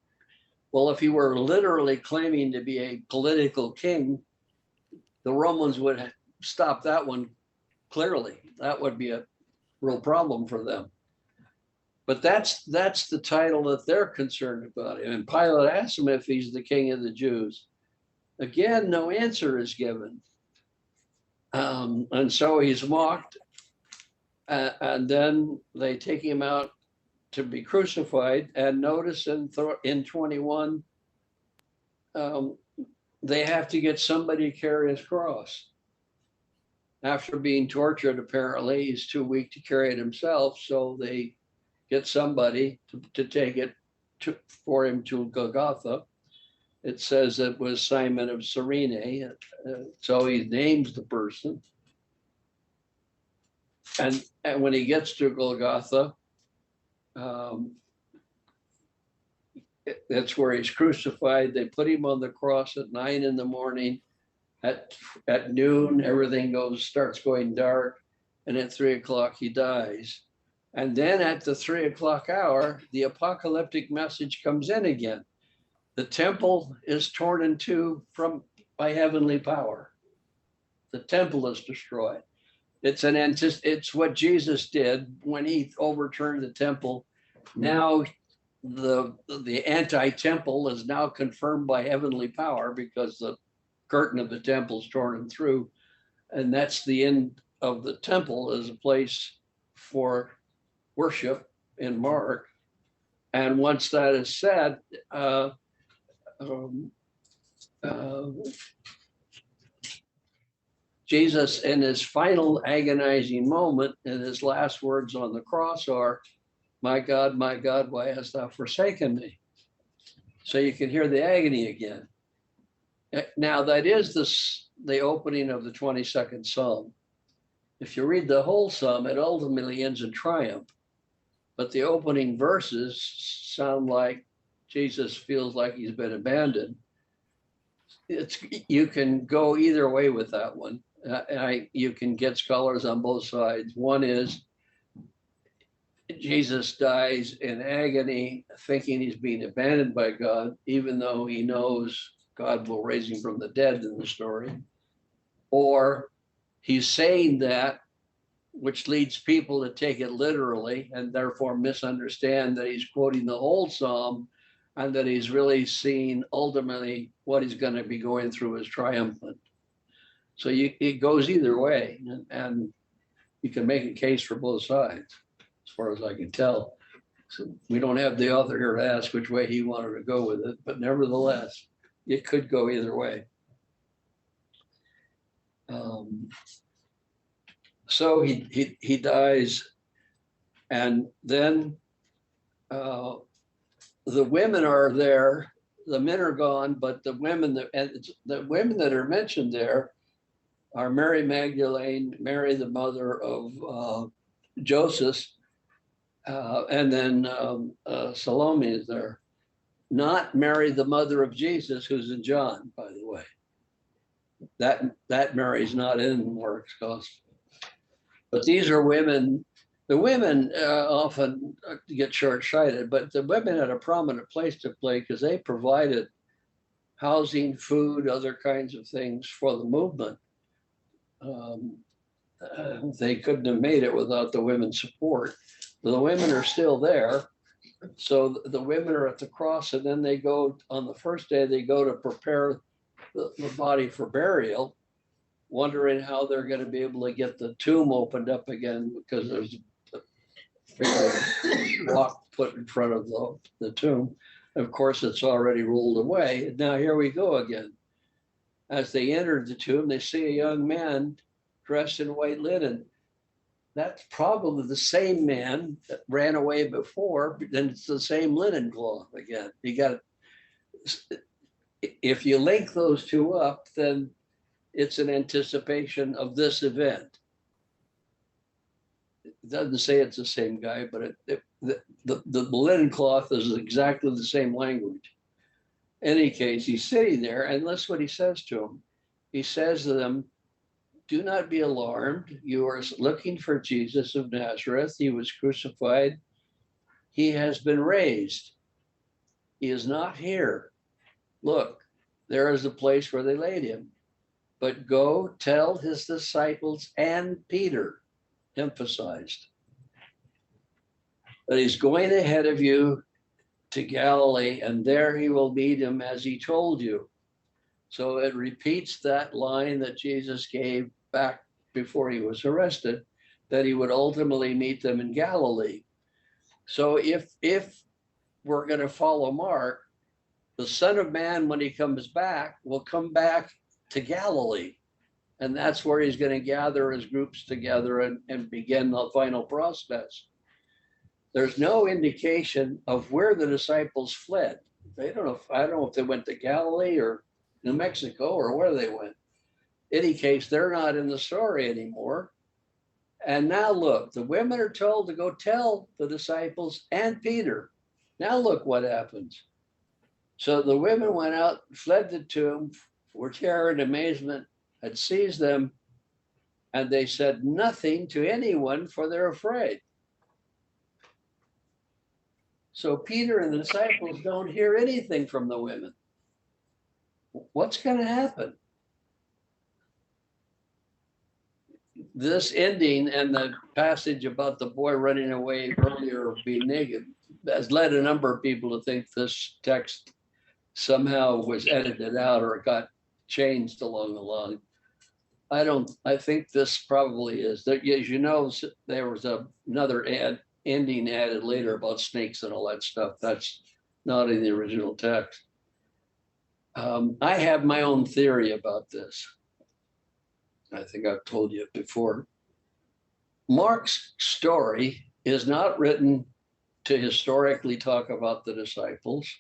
[SPEAKER 3] well, if he were literally claiming to be a political king, the Romans would stop that one clearly. That would be a real problem for them. But that's the title that they're concerned about. And Pilate asks him if he's the king of the Jews. Again, no answer is given. And so he's mocked. And then they take him out to be crucified. And notice in 21, they have to get somebody to carry his cross. After being tortured, apparently, he's too weak to carry it himself. So they get somebody to take it for him to Golgotha. it says it was Simon of Cyrene. So he names the person. And when he gets to Golgotha, that's where he's crucified. They put him on the cross at 9 a.m. At noon, everything starts going dark. And at 3 o'clock, he dies. And then at the 3 o'clock hour, the apocalyptic message comes in again. The temple is torn in two by heavenly power. The temple is destroyed. It's what Jesus did when he overturned the temple. Now the anti-temple is now confirmed by heavenly power because the curtain of the temple is torn through. And that's the end of the temple as a place for worship in Mark. And once that is said, Jesus, in his final agonizing moment, and his last words on the cross are, my God, why hast thou forsaken me? So you can hear the agony again. Now that is the opening of the 22nd Psalm. If you read the whole Psalm, it ultimately ends in triumph. But the opening verses sound like Jesus feels like he's been abandoned. You can go either way with that one. You can get scholars on both sides. One is Jesus dies in agony, thinking he's being abandoned by God, even though he knows God will raise him from the dead in the story. Or he's saying that, which leads people to take it literally and therefore misunderstand that he's quoting the whole psalm and that he's really seeing ultimately what he's going to be going through as triumphant. So it goes either way, and you can make a case for both sides, as far as I can tell. So we don't have the author here to ask which way he wanted to go with it, but nevertheless, it could go either way. So he dies, and then the women are there. The men are gone, but the women that are mentioned there are Mary Magdalene, Mary the mother of Joseph, and then Salome is there. Not Mary the mother of Jesus, who's in John, by the way. That Mary's not in Mark's gospel. But these are women. The women often get short-sighted, but the women had a prominent place to play because they provided housing, food, other kinds of things for the movement. They couldn't have made it without the women's support. The women are still there. So the women are at the cross, and then they go on the first day, they go to prepare the body for burial, wondering how they're going to be able to get the tomb opened up again because there's a rock put in front of the tomb. Of course, it's already rolled away. Now here we go again. As they enter the tomb, they see a young man dressed in white linen. That's probably the same man that ran away before, but then it's the same linen cloth again. If you link those two up, then it's an anticipation of this event. It doesn't say it's the same guy, but the linen cloth is exactly the same language. In any case, he's sitting there, and listen what he says to him. He says to them, do not be alarmed. You are looking for Jesus of Nazareth. He was crucified. He has been raised. He is not here. Look, there is the place where they laid him. But go tell his disciples and Peter, emphasized, that he's going ahead of you to Galilee, and there he will meet him as he told you. So it repeats that line that Jesus gave back before he was arrested, that he would ultimately meet them in Galilee. So if we're going to follow Mark, the Son of Man, when he comes back, will come back to Galilee. And that's where he's going to gather his groups together and begin the final process. There's no indication of where the disciples fled. They don't know, I don't know if they went to Galilee or New Mexico or where they went. Any case, they're not in the story anymore. And now look, the women are told to go tell the disciples and Peter. Now look what happens. So the women went out, fled the tomb, were terror and amazement, had seized them, and they said nothing to anyone, for they're afraid. So Peter and the disciples don't hear anything from the women. What's going to happen? This ending and the passage about the boy running away earlier or being naked has led a number of people to think this text somehow was edited out or got changed along the line. I think this probably is. As you know, there was another ending added later about snakes and all that stuff. That's not in the original text. I have my own theory about this. I think I've told you it before. Mark's story is not written to historically talk about the disciples.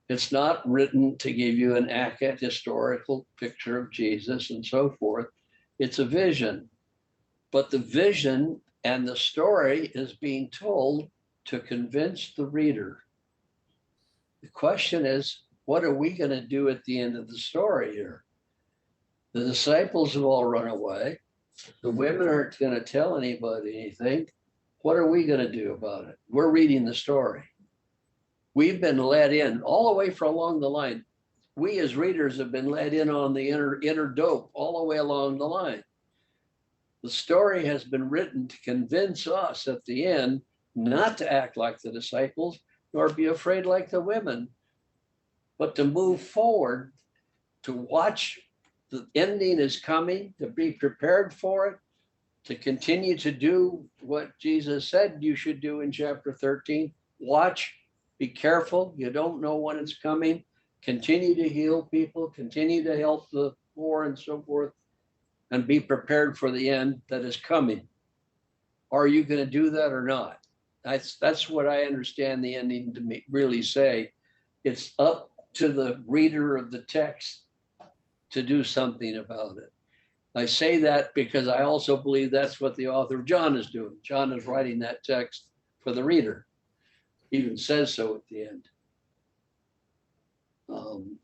[SPEAKER 3] It's not written to give you an accurate historical picture of Jesus and so forth. It's a vision. But the vision and the story is being told to convince the reader. The question is, what are we going to do at the end of the story here? The disciples have all run away. The women aren't going to tell anybody anything. What are we going to do about it? We're reading the story. We've been led in all the way along the line. We as readers have been led in on the inner dope all the way along the line. The story has been written to convince us at the end not to act like the disciples, nor be afraid like the women, but to move forward, to watch the ending is coming, to be prepared for it, to continue to do what Jesus said you should do in chapter 13. Watch, be careful, you don't know when it's coming. Continue to heal people, continue to help the poor and so forth, and be prepared for the end that is coming. Are you going to do that or not? That's what I understand the ending to really say. It's up to the reader of the text to do something about it. I say that because I also believe that's what the author of John is doing. John is writing that text for the reader. He even says so at the end.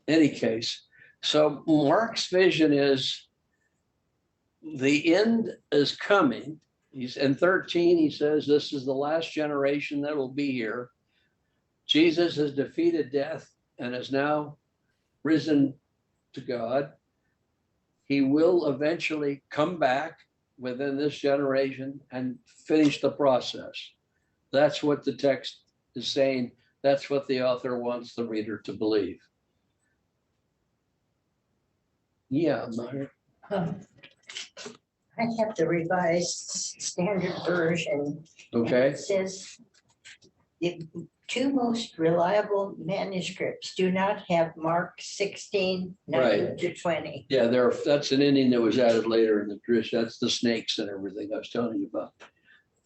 [SPEAKER 3] Any case, so Mark's vision is the end is coming. He's in 13, he says, this is the last generation that will be here. Jesus has defeated death and has now risen to God. He will eventually come back within this generation and finish the process. That's what the text is saying. That's what the author wants the reader to believe. Yeah, Meyer.
[SPEAKER 8] I have the Revised Standard Version.
[SPEAKER 3] Okay.
[SPEAKER 8] It says the two most reliable manuscripts do not have Mark 16, 9 to 20.
[SPEAKER 3] Yeah, that's an ending that was added later in the tradition. That's the snakes and everything I was telling you about.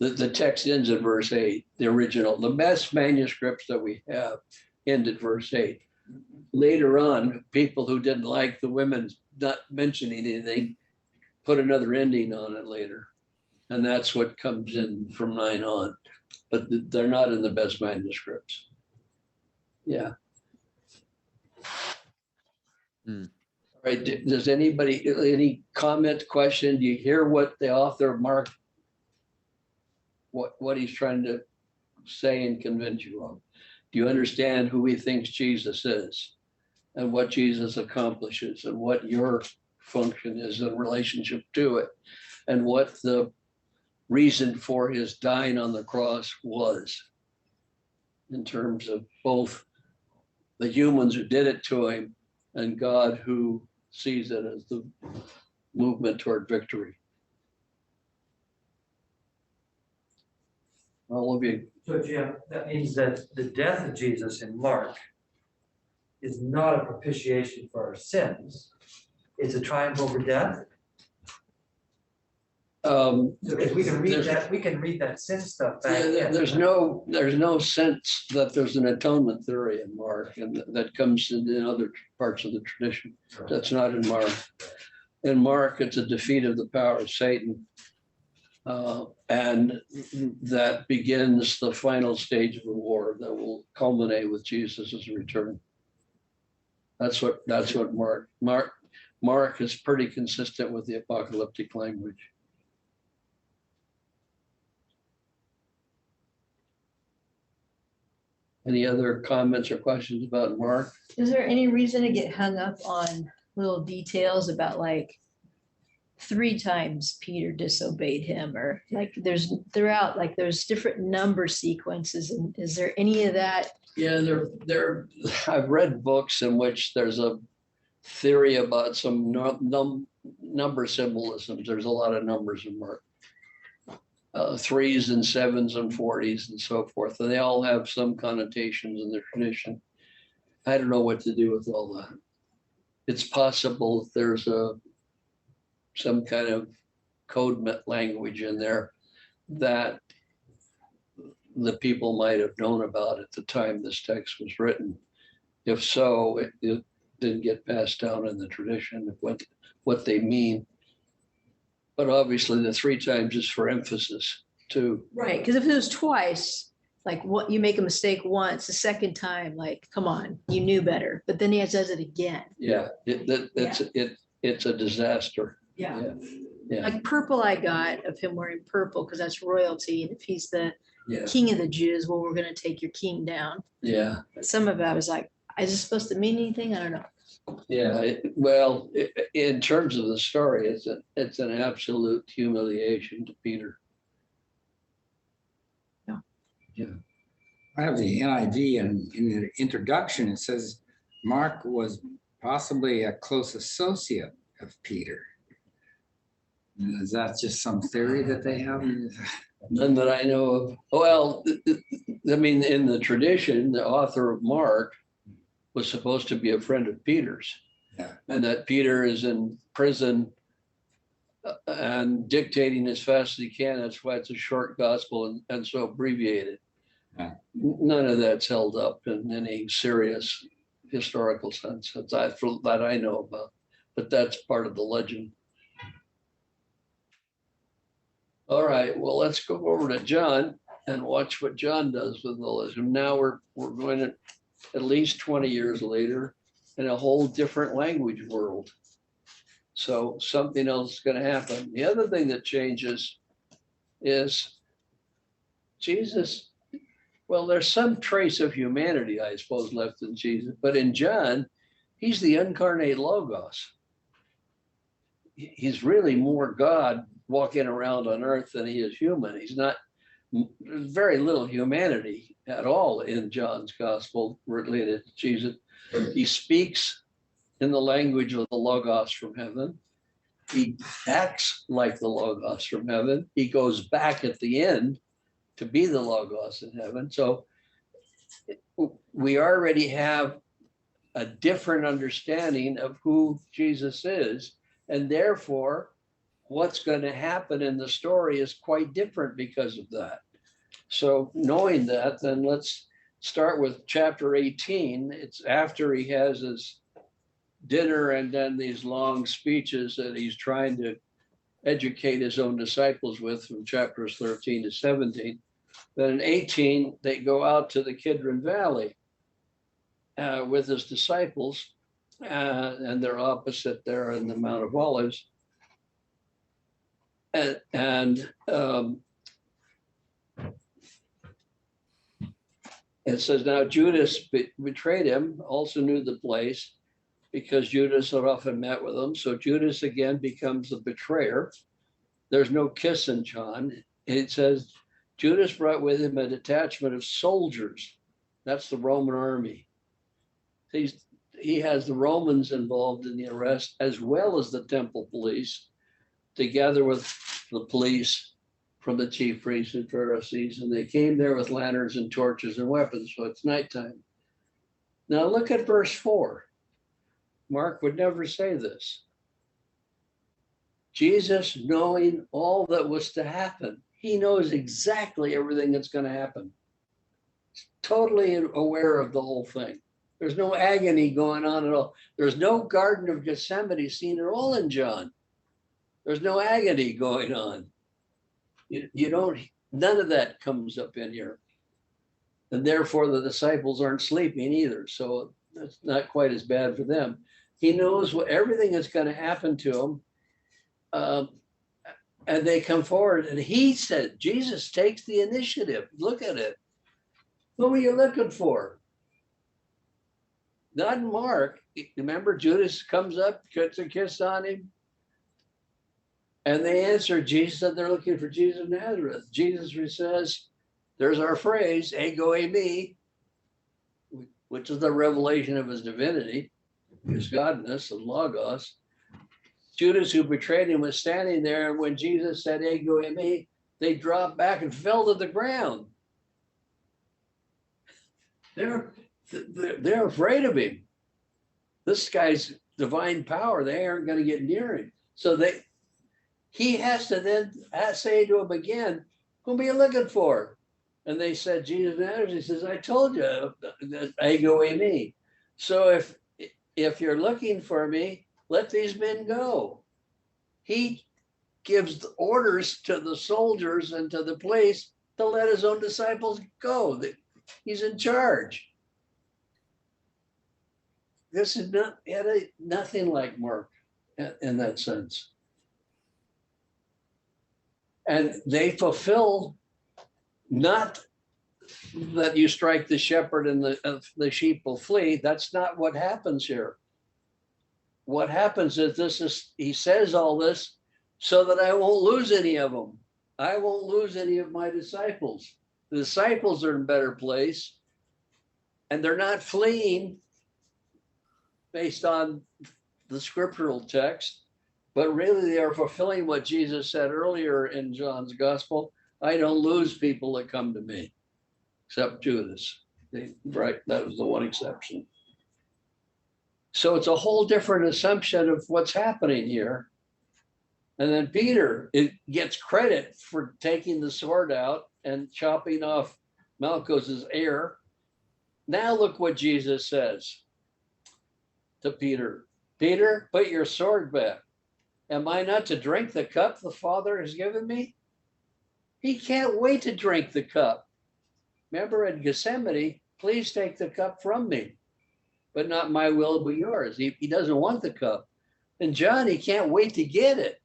[SPEAKER 3] The text ends at verse 8, the original. The best manuscripts that we have end at verse 8. Later on, people who didn't like the women not mentioning anything put another ending on it later. And that's what comes in from 9 on. But they're not in the best manuscripts. Yeah. All right, does anybody, any comment, question? Do you hear what the author of Mark, what he's trying to say and convince you of? Do you understand who he thinks Jesus is and what Jesus accomplishes and what your function is in relationship to it and what the reason for his dying on the cross was in terms of both the humans who did it to him and God who sees it as the movement toward victory? All of you.
[SPEAKER 9] So Jim, that means that the death of Jesus in Mark is not a propitiation for our sins. It's a triumph over death. If we can read
[SPEAKER 3] There's-
[SPEAKER 9] that, we can read that sin stuff back.
[SPEAKER 3] Yeah,
[SPEAKER 9] in.
[SPEAKER 3] there's no sense that there's an atonement theory in Mark, and that comes in other parts of the tradition. That's not in Mark. In Mark, it's a defeat of the power of Satan. And that begins the final stage of the war that will culminate with Jesus' return. That's what Mark is pretty consistent with the apocalyptic language. Any other comments or questions about Mark?
[SPEAKER 4] Is there any reason to get hung up on little details about like 3 times Peter disobeyed him, or like there's throughout, like there's different number sequences, and is there any of that?
[SPEAKER 3] Yeah, I've read books in which there's a theory about some number symbolisms. There's a lot of numbers in Mark. 3s and 7s and 40s and so forth. And they all have some connotations in the tradition. I don't know what to do with all that. It's possible there's some kind of code language in there that the people might have known about at the time this text was written. If so, it didn't get passed down in the tradition of what they mean. But obviously the 3 times is for emphasis too.
[SPEAKER 4] Right, because if it was twice, like what, you make a mistake once, the second time, like, come on, you knew better, but then he does it again.
[SPEAKER 3] Yeah, it's a disaster.
[SPEAKER 4] Yeah.
[SPEAKER 3] Yeah.
[SPEAKER 4] Like purple I got of him wearing purple because that's royalty. And if he's the
[SPEAKER 3] Yeah,
[SPEAKER 4] king of the Jews, well, we're going to take your king down.
[SPEAKER 3] yeah,
[SPEAKER 4] But some of it I was like, is this supposed to mean anything? I don't know.
[SPEAKER 3] yeah. In terms of the story, it's an absolute humiliation to Peter.
[SPEAKER 10] I have the NIV, and in the introduction, it says Mark was possibly a close associate of Peter. Is that just some theory that they have?
[SPEAKER 3] None that I know of. Well, I mean, in the tradition, the author of Mark was supposed to be a friend of Peter's.
[SPEAKER 10] Yeah.
[SPEAKER 3] And that Peter is in prison and dictating as fast as he can. That's why it's a short gospel and so abbreviated.
[SPEAKER 10] Yeah.
[SPEAKER 3] None of that's held up in any serious historical sense that I know about, but that's part of the legend. All right, well, let's go over to John and watch what John does with the legend. Now we're going to at least 20 years later in a whole different language world. So something else is going to happen. The other thing that changes is Jesus. Well, there's some trace of humanity, I suppose, left in Jesus, but in John, he's the incarnate Logos. He's really more God walking around on earth than he is human. He's not, there's very little humanity at all in John's gospel related to Jesus. He speaks in the language of the Logos from heaven. He acts like the Logos from heaven. He goes back at the end to be the Logos in heaven. So we already have a different understanding of who Jesus is, and therefore what's going to happen in the story is quite different because of that. So knowing that, then let's start with chapter 18. It's after he has his dinner and then these long speeches that he's trying to educate his own disciples with from chapters 13 to 17. Then in 18, they go out to the Kidron Valley with his disciples, and they're opposite there in the Mount of Olives. And it says, now Judas betrayed him, also knew the place, because Judas had often met with him. So Judas again becomes the betrayer. There's no kiss in John. It says, Judas brought with him a detachment of soldiers. That's the Roman army. He has the Romans involved in the arrest, as well as the temple police, together with the police from the chief priests and Pharisees. And they came there with lanterns and torches and weapons. So it's nighttime. Now look at verse 4. Mark would never say this. Jesus, knowing all that was to happen, he knows exactly everything that's going to happen. Totally aware of the whole thing. There's no agony going on at all. There's no Garden of Gethsemane scene at all in John. There's no agony going on. You don't, none of that comes up in here. And therefore the disciples aren't sleeping either. So that's not quite as bad for them. He knows what everything that's going to happen to them. And they come forward and he said, Jesus takes the initiative. Look at it. Who are you looking for? Not Mark. Remember, Judas comes up, gets a kiss on him. And they answer, Jesus said they're looking for Jesus of Nazareth. Jesus says, there's our phrase, ego eimi, which is the revelation of his divinity, his godness and logos. Judas, who betrayed him, was standing there. And when Jesus said, ego eimi, they dropped back and fell to the ground. They're afraid of him. This guy's divine power, they aren't going to get near him. So he has to then say to him again, whom are you looking for? And they said, Jesus Nazareth. He says, I told you, ego eimi. So if you're looking for me, let these men go. He gives orders to the soldiers and to the police to let his own disciples go. He's in charge. This is nothing like Mark in that sense. And they fulfill not that you strike the shepherd and the sheep will flee. That's not what happens here. What happens is he says all this so that I won't lose any of them. I won't lose any of my disciples. The disciples are in a better place and they're not fleeing based on the scriptural text, but really they are fulfilling what Jesus said earlier in John's gospel. I don't lose people that come to me, except Judas. Right, that was the one exception. So it's a whole different assumption of what's happening here. And then Peter, it gets credit for taking the sword out and chopping off Malchus's ear. Now look what Jesus says to Peter. Peter, put your sword back. Am I not to drink the cup the Father has given me? He can't wait to drink the cup. Remember in Gethsemane, please take the cup from me, but not my will, but yours. He doesn't want the cup. And John, he can't wait to get it.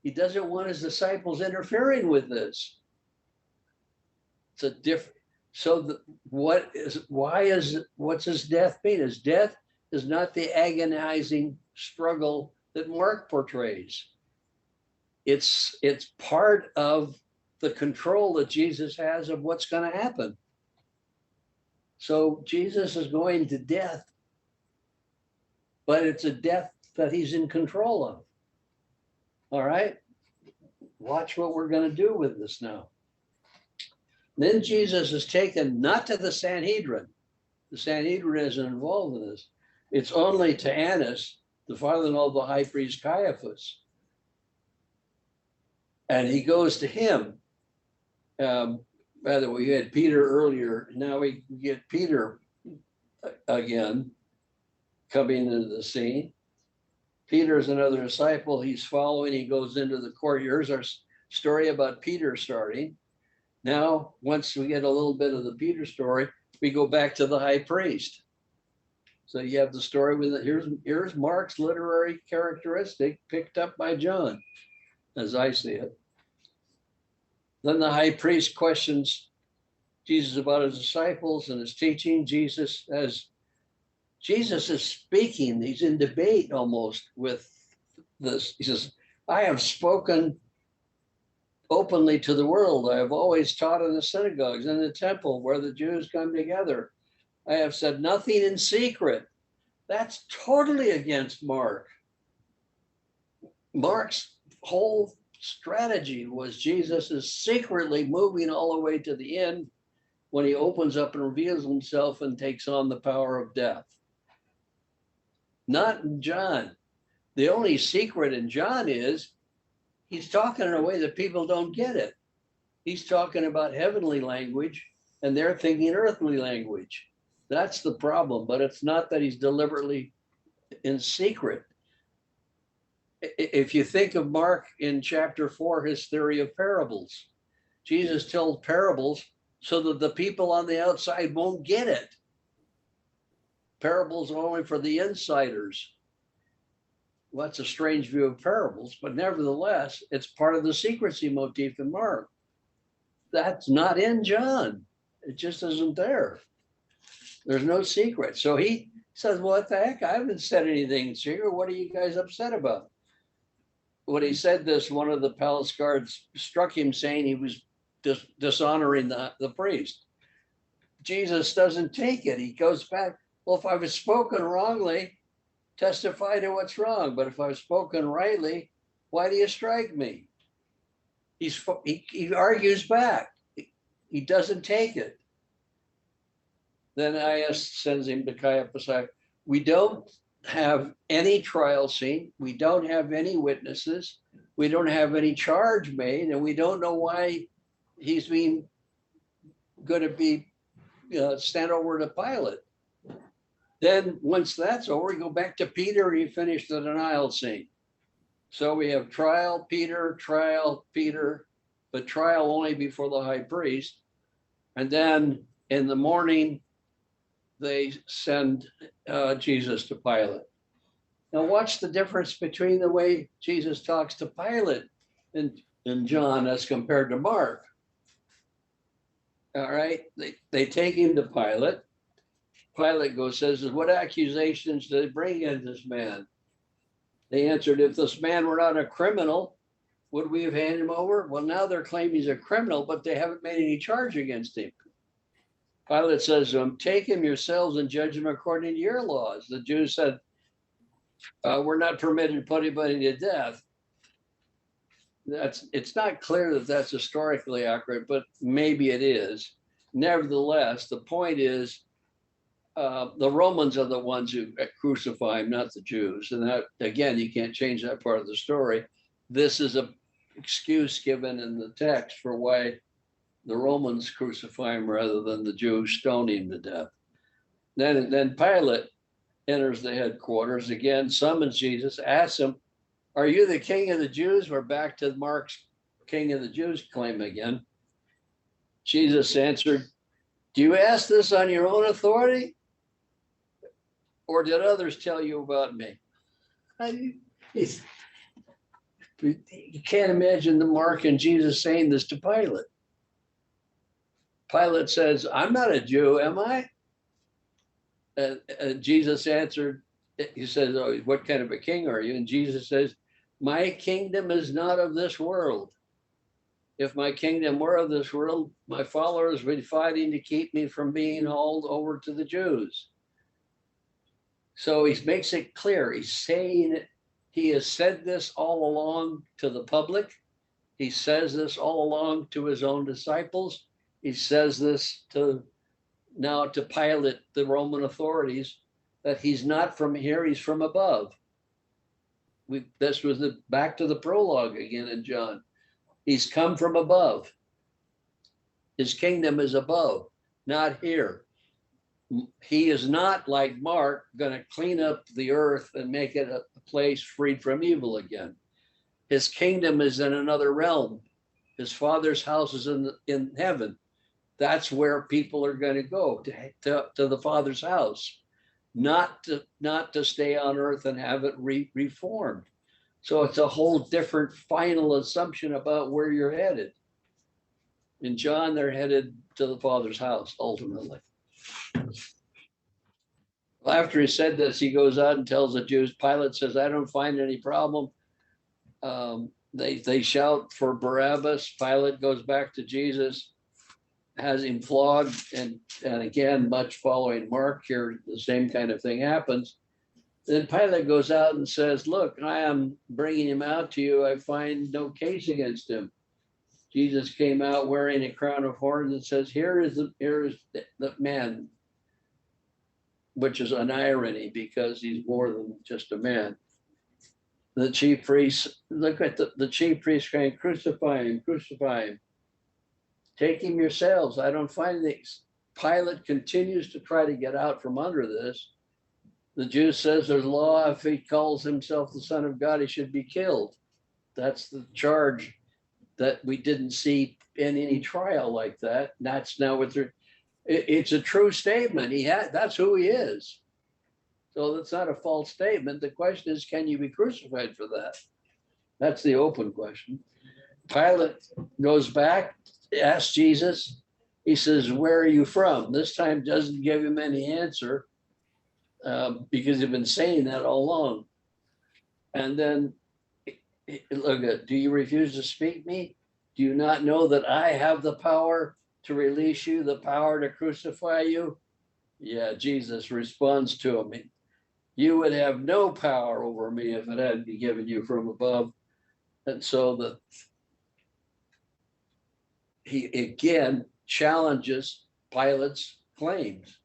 [SPEAKER 3] He doesn't want his disciples interfering with this. It's a different, so what's his death mean? His death is not the agonizing struggle that Mark portrays. It's part of the control that Jesus has of what's going to happen. So Jesus is going to death, but it's a death that he's in control of. All right, watch what we're going to do with this now. Then Jesus is taken not to the Sanhedrin. The Sanhedrin isn't involved in this. It's only to Annas, the father-in-law of the high priest Caiaphas. And he goes to him. By the way, we had Peter earlier. Now we get Peter again coming into the scene. Peter is another disciple. He's following. He goes into the court. Here's our story about Peter starting. Now, once we get a little bit of the Peter story, we go back to the high priest. So you have the story with it. Here's Mark's literary characteristic picked up by John, as I see it. Then the high priest questions Jesus about his disciples and his teaching. Jesus is speaking. He's in debate almost with this. He says, I have spoken openly to the world. I have always taught in the synagogues and the temple where the Jews come together. I have said nothing in secret. That's totally against Mark. Mark's whole strategy was Jesus is secretly moving all the way to the end when he opens up and reveals himself and takes on the power of death. Not in John. The only secret in John is he's talking in a way that people don't get it. He's talking about heavenly language and they're thinking earthly language. That's the problem, but it's not that he's deliberately in secret. If you think of Mark in chapter 4, his theory of parables, Jesus told parables so that the people on the outside won't get it. Parables are only for the insiders. Well, that's a strange view of parables, but nevertheless, it's part of the secrecy motif in Mark. That's not in John. It just isn't there. There's no secret. So he says, well, what the heck? I haven't said anything secret. What are you guys upset about? When he said this, one of the palace guards struck him saying he was dishonoring the priest. Jesus doesn't take it. He goes back, well, if I've spoken wrongly, testify to what's wrong. But if I've spoken rightly, why do you strike me? He argues back. He doesn't take it. Then Ananias sends him to Caiaphas. We don't have any trial scene. We don't have any witnesses. We don't have any charge made, and we don't know why he's going to be stand over to Pilate. Then once that's over, we go back to Peter and he finished the denial scene. So we have trial, Peter, but trial only before the high priest. And then in the morning, they send Jesus to Pilate. Now watch the difference between the way Jesus talks to Pilate in John as compared to Mark. All right, they take him to Pilate. Pilate says, what accusations did they bring against this man? They answered, if this man were not a criminal, would we have handed him over? Well, now they're claiming he's a criminal, but they haven't made any charge against him. Pilate says to him, take him yourselves and judge him according to your laws. The Jews said, we're not permitted to put anybody to death. It's not clear that that's historically accurate, but maybe it is. Nevertheless, the point is, the Romans are the ones who crucify him, not the Jews. And that, again, you can't change that part of the story. This is an excuse given in the text for why the Romans crucify him rather than the Jews stone him to death. Then Pilate enters the headquarters again, summons Jesus, asks him, are you the king of the Jews? We're back to Mark's king of the Jews claim again. Jesus answered, do you ask this on your own authority? Or did others tell you about me? You can't imagine the Mark and Jesus saying this to Pilate. Pilate says, I'm not a Jew, am I? Jesus answered, he says, oh, what kind of a king are you? And Jesus says, my kingdom is not of this world. If my kingdom were of this world, my followers would be fighting to keep me from being hauled over to the Jews. So he makes it clear. He's saying it. He has said this all along to the public. He says this all along to his own disciples. He says this now to Pilate, the Roman authorities, that he's not from here, he's from above. This was back to the prologue again in John. He's come from above. His kingdom is above, not here. He is not, like Mark, going to clean up the earth and make it a place freed from evil again. His kingdom is in another realm. His Father's house is in heaven. That's where people are going to go, to the Father's house, not to stay on earth and have it reformed. So it's a whole different final assumption about where you're headed. In John, they're headed to the Father's house, ultimately. After he said this, he goes out and tells the Jews, Pilate says, I don't find any problem. They shout for Barabbas. Pilate goes back to Jesus, has him flogged, and again, much following Mark here, the same kind of thing happens. Then Pilate goes out and says, look, I am bringing him out to you. I find no case against him. Jesus came out wearing a crown of thorns and says, here is the man, which is an irony because he's more than just a man. The chief priests, look at the chief priests saying, crucify him, crucify him. Take him yourselves. I don't find these. Pilate continues to try to get out from under this. The Jew says there's law. If he calls himself the Son of God, he should be killed. That's the charge that we didn't see in any trial like that. That's now what they're, it's a true statement. That's who he is. So that's not a false statement. The question is, can you be crucified for that? That's the open question. Pilate goes back, asks Jesus. He says, where are you from? This time doesn't give him any answer because he's been saying that all along. And then, look at, do you refuse to speak me? Do you not know that I have the power to release you, the power to crucify you? Yeah, Jesus responds to him. You would have no power over me if it hadn't been given you from above. And so he again challenges Pilate's claims.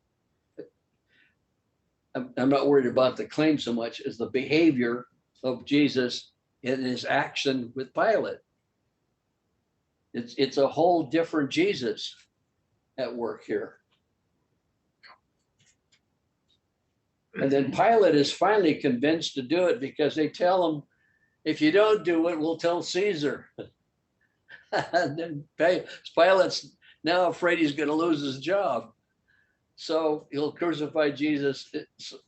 [SPEAKER 3] I'm not worried about the claim so much as the behavior of Jesus in his action with Pilate. It's a whole different Jesus at work here. And then Pilate is finally convinced to do it because they tell him, if you don't do it, we'll tell Caesar. And then Pilate's now afraid he's going to lose his job. So he'll crucify Jesus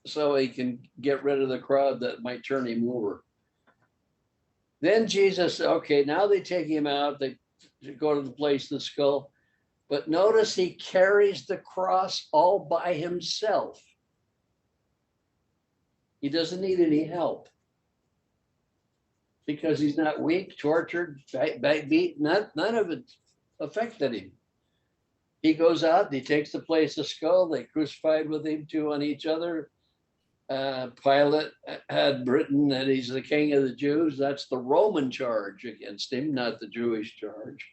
[SPEAKER 3] so he can get rid of the crowd that might turn him over. Then Jesus, okay, now they take him out. They go to the place of the skull. But notice he carries the cross all by himself. He doesn't need any help because he's not weak, tortured, beaten. None of it affected him. He goes out, he takes the place of skull. They crucified with him, two on each other. Pilate had written that he's the king of the Jews. That's the Roman charge against him, not the Jewish charge.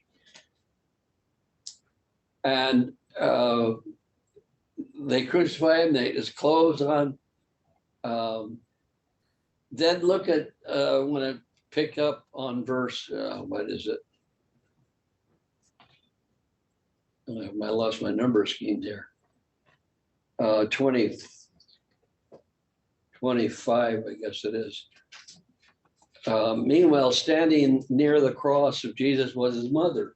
[SPEAKER 3] And they crucify him, they his clothes on. Then look at, I want to pick up on verse, what is it? I lost my number scheme there. 25, I guess it is. Meanwhile, standing near the cross of Jesus was his mother.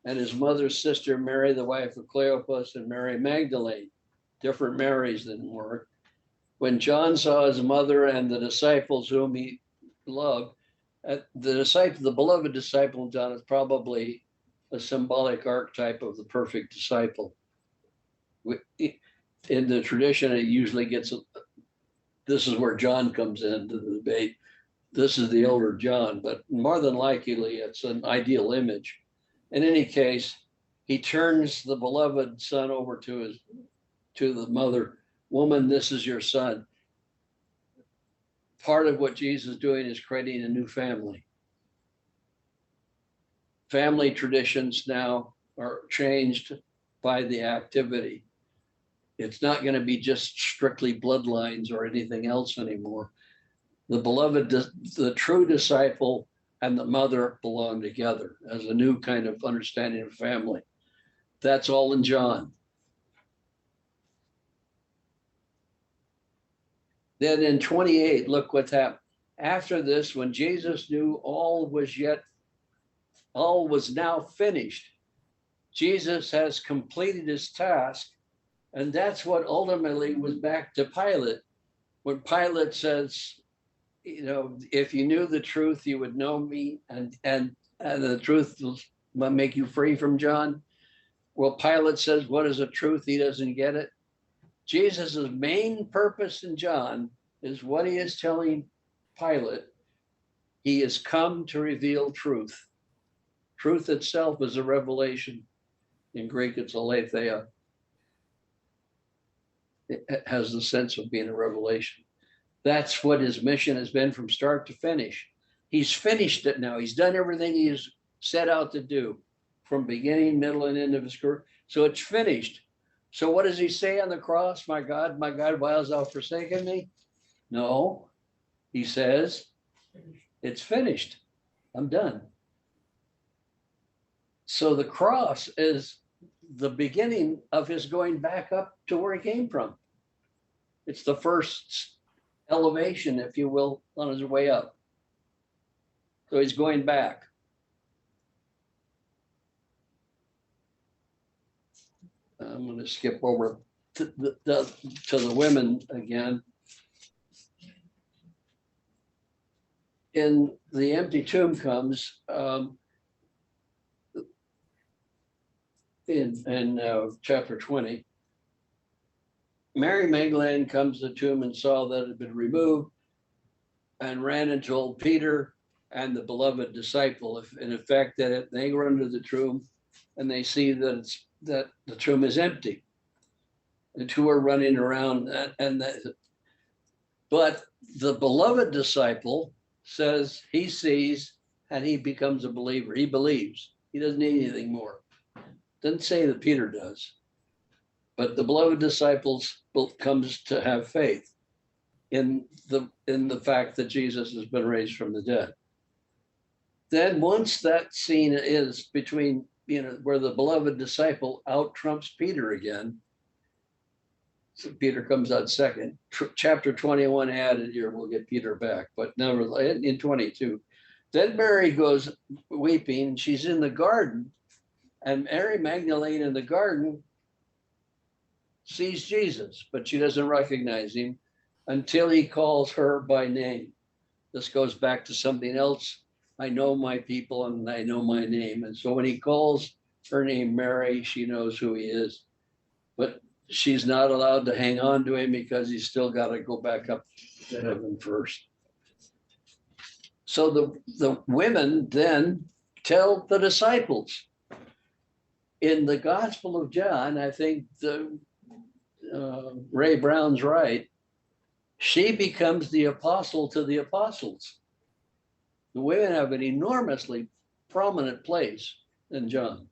[SPEAKER 3] And his mother's sister, Mary, the wife of Cleopas, and Mary Magdalene, different Marys than were. When John saw his mother and the disciples whom he loved, the beloved disciple of John is probably a symbolic archetype of the perfect disciple. In the tradition, it usually gets, this is where John comes into the debate. This is the elder John, but more than likely it's an ideal image. In any case, he turns the beloved son over to the mother. Woman, this is your son. Part of what Jesus is doing is creating a new family. Family traditions now are changed by the activity. It's not going to be just strictly bloodlines or anything else anymore. The beloved, the true disciple and the mother belong together as a new kind of understanding of family. That's all in John. Then in 28, look what happened. After this, when Jesus knew all was now finished, Jesus has completed his task. And that's what ultimately was back to Pilate. When Pilate says, you know, if you knew the truth, you would know me, and the truth will make you free from John. Well, Pilate says, what is the truth? He doesn't get it. Jesus's main purpose in John is what he is telling Pilate. He has come to reveal truth. Truth itself is a revelation. In Greek, it's aletheia. It has the sense of being a revelation. That's what his mission has been from start to finish. He's finished it now. He's done everything he's set out to do from beginning, middle, and end of his career. So it's finished. So what does he say on the cross? My God, why hast thou forsaken me? No, He says, it's finished. I'm done. So the cross is the beginning of his going back up to where he came from. It's the first elevation, if you will, on his way up. So he's going back. I'm going to skip over to the women again. In the empty tomb comes in chapter 20. Mary Magdalene comes to the tomb and saw that it had been removed and ran and told Peter and the beloved disciple, in effect, that they run to the tomb and they see that the tomb is empty. The two are running around, but the beloved disciple says he sees and he becomes a believer. He believes. He doesn't need anything more. Doesn't say that Peter does, but the beloved disciples comes to have faith in the fact that Jesus has been raised from the dead. Then once that scene is between, where the beloved disciple out trumps Peter again, so Peter comes out second. Chapter 21 added here, we'll get Peter back, but nevertheless, in 22. Then Mary goes weeping. She's in the garden, and Mary Magdalene in the garden sees Jesus, but she doesn't recognize him until he calls her by name. This goes back to something else. I know my people and I know my name. And so when he calls her name Mary, she knows who he is. But she's not allowed to hang on to him because he's still got to go back up to heaven first. So the women then tell the disciples. In the Gospel of John, I think Ray Brown's right. She becomes the apostle to the apostles. The women have an enormously prominent place in John.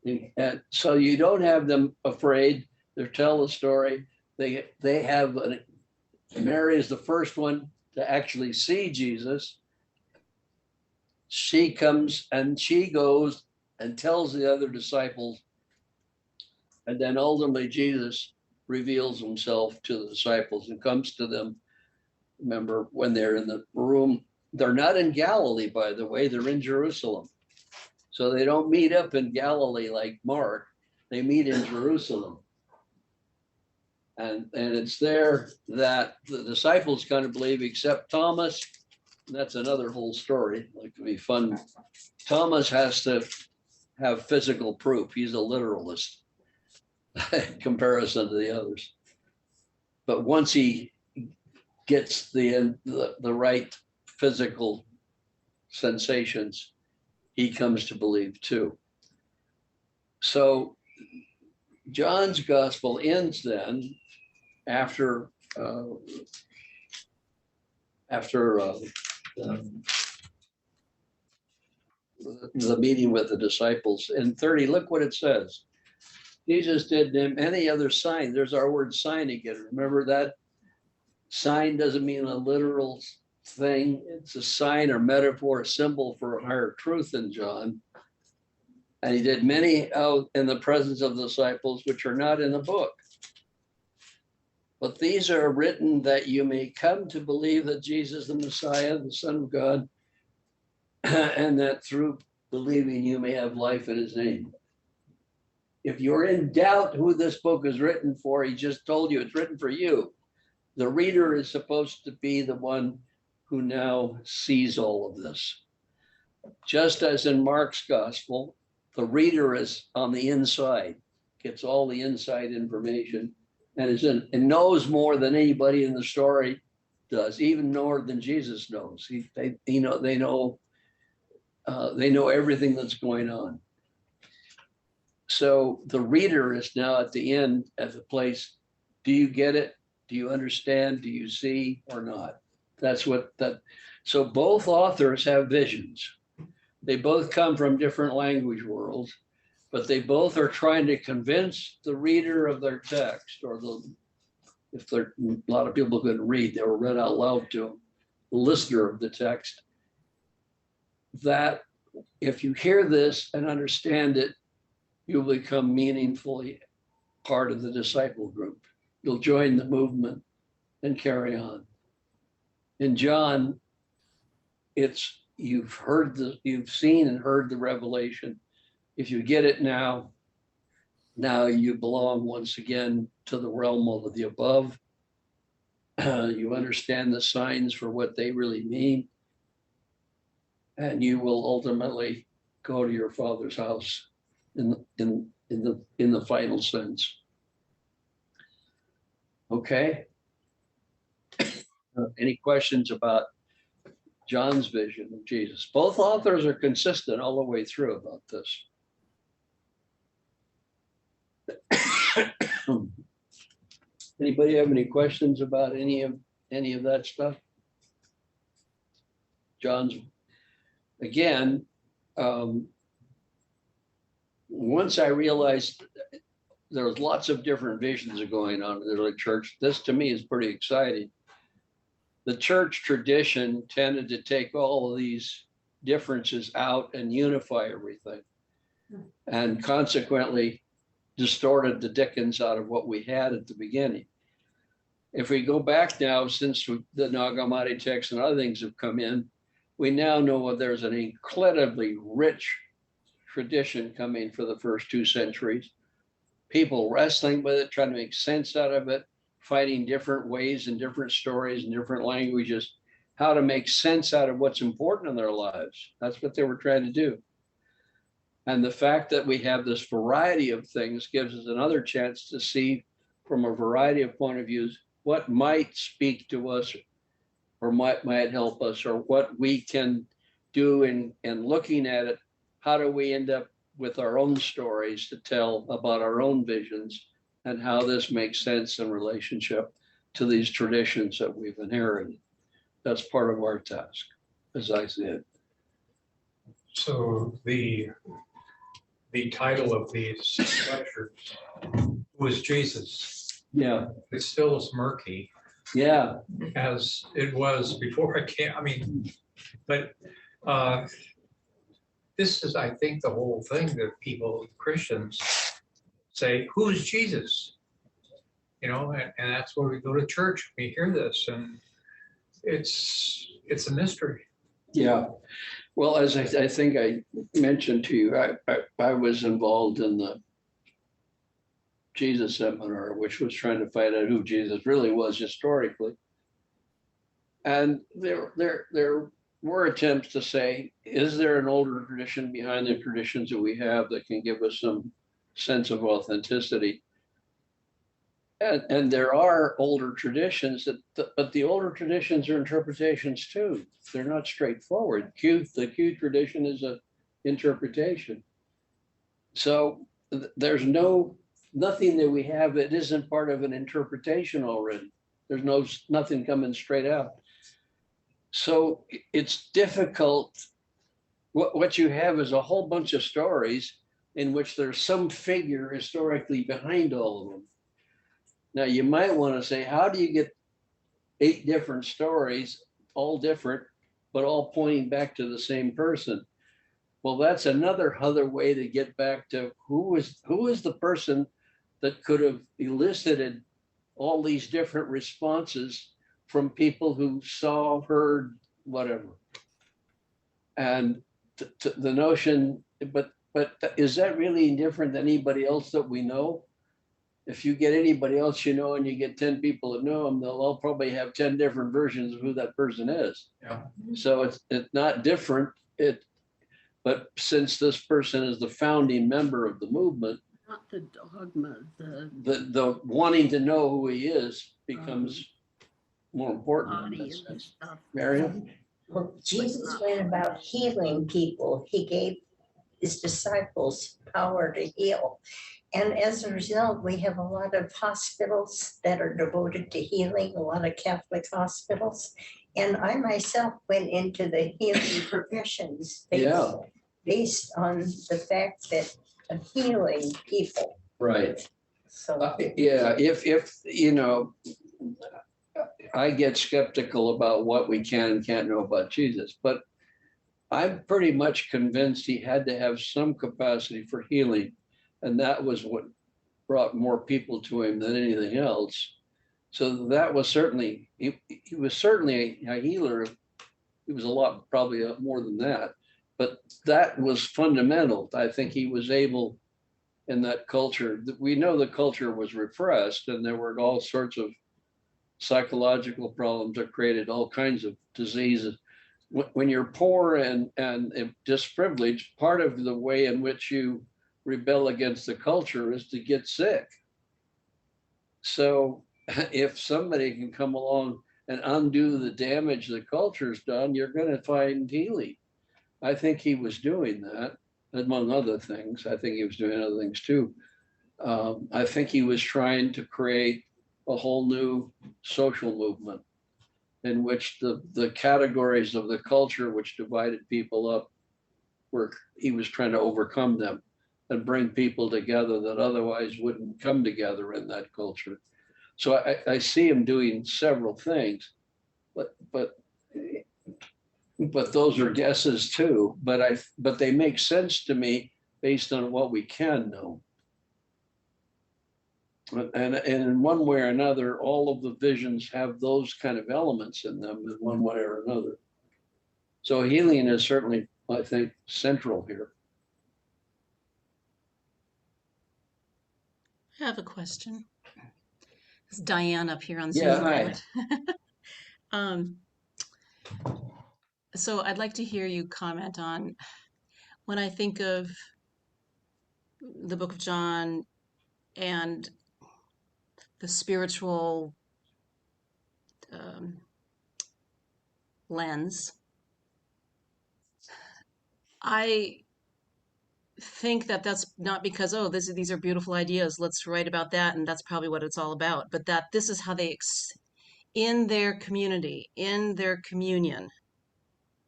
[SPEAKER 3] And so you don't have them afraid. They tell the story. They have Mary is the first one to actually see Jesus. She comes and she goes and tells the other disciples. And then ultimately Jesus reveals himself to the disciples and comes to them. Remember when they're in the room, they're not in Galilee, by the way, they're in Jerusalem. So they don't meet up in Galilee like Mark, they meet in Jerusalem. And it's there that the disciples kind of believe, except Thomas. That's another whole story, like to be fun. Thomas has to have physical proof. He's a literalist in comparison to the others. But once he gets the right physical sensations, he comes to believe too. So John's gospel ends then after the meeting with the disciples. In 30, look what it says. Jesus did any other sign. There's our word sign again. Remember that? Sign doesn't mean a literal thing. It's a sign or metaphor, a symbol for a higher truth in John. And he did many out in the presence of the disciples, which are not in the book. But these are written that you may come to believe that Jesus, the Messiah, the Son of God, and that through believing you may have life in his name. If you're in doubt who this book is written for, he just told you it's written for you. The reader is supposed to be the one who now sees all of this. Just as in Mark's gospel, the reader is on the inside, gets all the inside information, and knows more than anybody in the story does, even more than Jesus knows. They know everything that's going on. So the reader is now at the end at the place. Do you get it? Do you understand? Do you see or not? That's what that. So both authors have visions. They both come from different language worlds, but they both are trying to convince the reader of their text or if there, a lot of people couldn't read, they were read out loud to them, the listener of the text. That if you hear this and understand it, you'll become meaningfully part of the disciple group. You'll join the movement and carry on. In John, it's you've seen and heard the revelation. If you get it now you belong once again to the realm of the above. You understand the signs for what they really mean, and you will ultimately go to your Father's house in the final sense. Okay. Any questions about John's vision of Jesus? Both authors are consistent all the way through about this. Anybody have any questions about any of that stuff? John's, again, once I realized there was lots of different visions going on in the early church, this to me is pretty exciting. The church tradition tended to take all of these differences out and unify everything, and consequently distorted the dickens out of what we had at the beginning. If we go back now, since the Nag Hammadi text and other things have come in, we now know there's an incredibly rich tradition coming for the first 2 centuries. People wrestling with it, trying to make sense out of it, fighting different ways and different stories and different languages, how to make sense out of what's important in their lives. That's what they were trying to do. And the fact that we have this variety of things gives us another chance to see from a variety of point of views what might speak to us or might help us, or what we can do in looking at it. How do we end up with our own stories to tell about our own visions, and how this makes sense in relationship to these traditions that we've inherited? That's part of our task, as I see it.
[SPEAKER 11] So the title of these lectures was Jesus.
[SPEAKER 3] Yeah.
[SPEAKER 11] It still is murky.
[SPEAKER 3] Yeah.
[SPEAKER 11] As it was before I came. I mean, but this is, I think, the whole thing that people, Christians, say, who's Jesus? You know, and that's where we go to church. We hear this, and it's a mystery.
[SPEAKER 3] Yeah. Well, as I think I mentioned to you, I was involved in the Jesus seminar, which was trying to find out who Jesus really was historically. And there were attempts to say, is there an older tradition behind the traditions that we have that can give us some sense of authenticity? And there are older traditions, but the older traditions are interpretations too. They're not straightforward. The Q tradition is an interpretation. So there's nothing that we have that isn't part of an interpretation already. There's nothing coming straight out. So it's difficult. What you have is a whole bunch of stories in which there's some figure historically behind all of them. Now, you might want to say, how do you get 8 different stories, all different, but all pointing back to the same person? Well, that's another way to get back to who is the person that could have elicited all these different responses from people who saw, heard, whatever. And the notion, but is that really different than anybody else that we know? If you get anybody else you know and you get 10 people that know them, they'll all probably have 10 different versions of who that person is.
[SPEAKER 11] Yeah.
[SPEAKER 3] So it's not different. But since this person is the founding member of the movement,
[SPEAKER 6] Not the dogma,
[SPEAKER 3] the wanting to know who he is becomes more important.
[SPEAKER 6] body and the stuff.
[SPEAKER 3] Mariam?
[SPEAKER 8] Well, Jesus went about healing people. He gave his disciples power to heal. And as a result, we have a lot of hospitals that are devoted to healing, a lot of Catholic hospitals. And I myself went into the healing professions based on the fact that of healing people.
[SPEAKER 3] Right.
[SPEAKER 8] So
[SPEAKER 3] Yeah, if you know, I get skeptical about what we can and can't know about Jesus, but I'm pretty much convinced he had to have some capacity for healing. And that was what brought more people to him than anything else. So that was certainly, he was certainly a healer. He was a lot, probably more than that, but that was fundamental. I think he was able in that culture, we know the culture was repressed and there were all sorts of psychological problems that created all kinds of diseases. When you're poor and disprivileged, part of the way in which you rebel against the culture is to get sick. So if somebody can come along and undo the damage the culture's done, you're going to find healing. I think he was doing that, among other things. I think he was doing other things too. I think he was trying to create a whole new social movement in which the categories of the culture which divided people up he was trying to overcome them and bring people together that otherwise wouldn't come together in that culture. So I see him doing several things, but those are guesses too. But they make sense to me based on what we can know. And in one way or another, all of the visions have those kind of elements in them in one way or another. So healing is certainly, I think, central here.
[SPEAKER 5] I have a question. It's Diane up here on
[SPEAKER 3] Yeah,
[SPEAKER 5] Zoom.
[SPEAKER 3] hi.
[SPEAKER 5] So I'd like to hear you comment on when I think of the book of John and the spiritual lens. I think that that's not because, oh, these are beautiful ideas, let's write about that, and that's probably what it's all about, but that this is how they, in their community, in their communion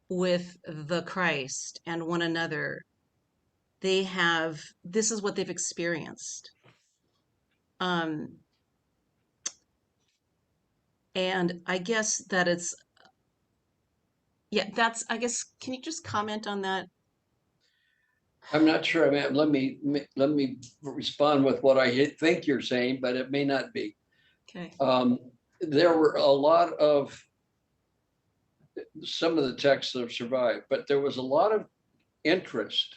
[SPEAKER 5] with the Christ and one another, this is what they've experienced. And I guess that I guess, can you just comment on that?
[SPEAKER 3] I'm not sure. I mean, let me respond with what I think you're saying, but it may not be.
[SPEAKER 5] Okay.
[SPEAKER 3] There were a lot of some of the texts that have survived, but there was a lot of interest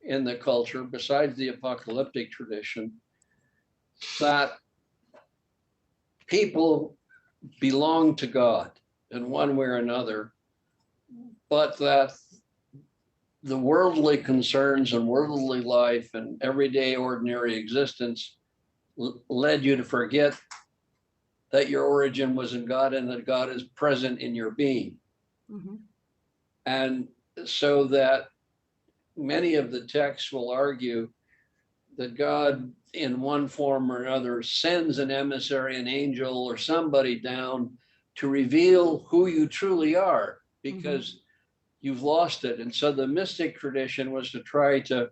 [SPEAKER 3] in the culture besides the apocalyptic tradition that people belong to God in one way or another, but that the worldly concerns and worldly life and everyday ordinary existence led you to forget that your origin was in God and that God is present in your being.
[SPEAKER 5] Mm-hmm.
[SPEAKER 3] And so that many of the texts will argue that God in one form or another sends an emissary, an angel or somebody down to reveal who you truly are, because you've lost it. And so the mystic tradition was to try to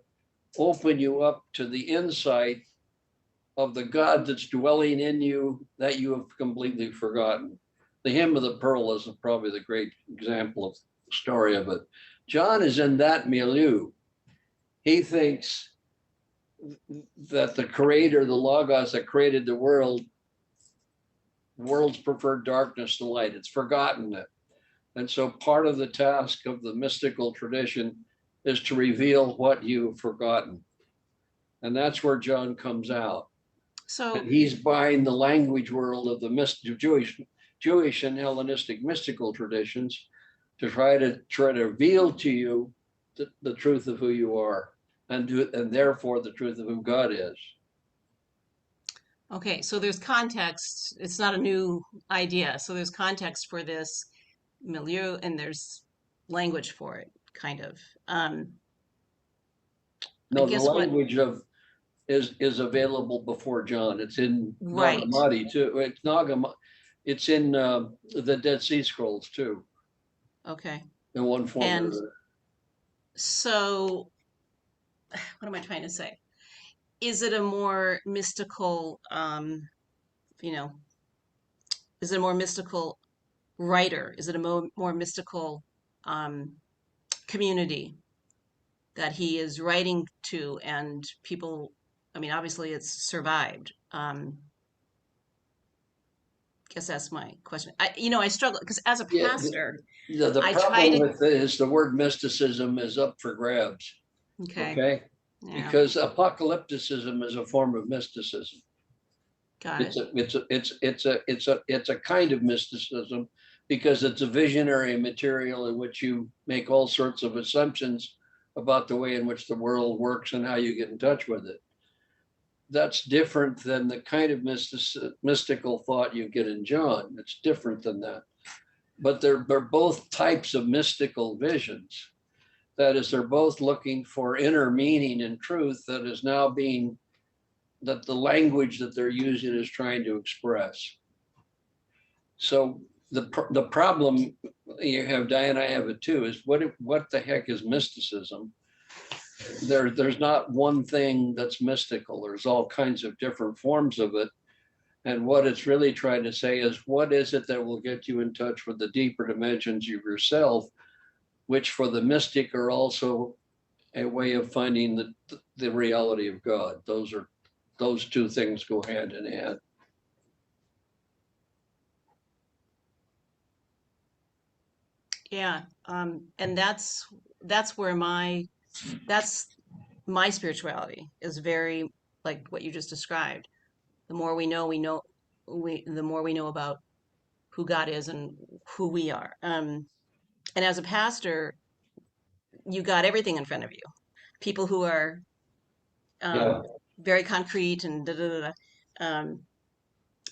[SPEAKER 3] open you up to the insight of the God that's dwelling in you that you have completely forgotten. The Hymn of the Pearl is probably the great example of the story of it. John is in that milieu. He thinks that the creator, the Logos that created the world's preferred darkness to light. It's forgotten it. And so part of the task of the mystical tradition is to reveal what you've forgotten. And that's where John comes out.
[SPEAKER 5] So
[SPEAKER 3] and he's buying the language world of the Jewish and Hellenistic mystical traditions to try to reveal to you the truth of who you are, and therefore the truth of who God is.
[SPEAKER 5] okay, so there's context. It's not a new idea. So there's context for this milieu and there's language for it, kind of.
[SPEAKER 3] No, the language is available before John. It's in
[SPEAKER 5] Right.
[SPEAKER 3] Nag Hammadi too. It's in the Dead Sea Scrolls too.
[SPEAKER 5] Okay.
[SPEAKER 3] In one form or
[SPEAKER 5] And
[SPEAKER 3] another.
[SPEAKER 5] so, what am I trying to say? Is it a more mystical, is it a more mystical writer? Is it a more mystical community that he is writing to, and people, I mean, obviously it's survived. Guess that's my question. I struggle because as a
[SPEAKER 3] Yeah,
[SPEAKER 5] pastor,
[SPEAKER 3] the
[SPEAKER 5] I try
[SPEAKER 3] problem
[SPEAKER 5] to,
[SPEAKER 3] with it is the word mysticism is up for grabs,
[SPEAKER 5] okay,
[SPEAKER 3] okay?
[SPEAKER 5] yeah,
[SPEAKER 3] Because apocalypticism is a form of mysticism.
[SPEAKER 5] got it.
[SPEAKER 3] It's a kind of mysticism because it's a visionary material in which you make all sorts of assumptions about the way in which the world works and how you get in touch with it. That's different than the kind of mystical thought you get in John. It's different than that. But they're both types of mystical visions. That is, they're both looking for inner meaning and truth that is now being, that the language that they're using is trying to express. So the problem you have, Diane, I have it too, is what the heck is mysticism? There's not one thing that's mystical. There's all kinds of different forms of it. And what it's really trying to say is, what is it that will get you in touch with the deeper dimensions of yourself, which for the mystic are also a way of finding the reality of God. Those two things go hand in hand.
[SPEAKER 5] Yeah, and that's where that's my spirituality is very like what you just described. The more we know, the more we know about who God is and who we are. And as a pastor, you got everything in front of you. People who are
[SPEAKER 3] Yeah.
[SPEAKER 5] very concrete and da da da. Da.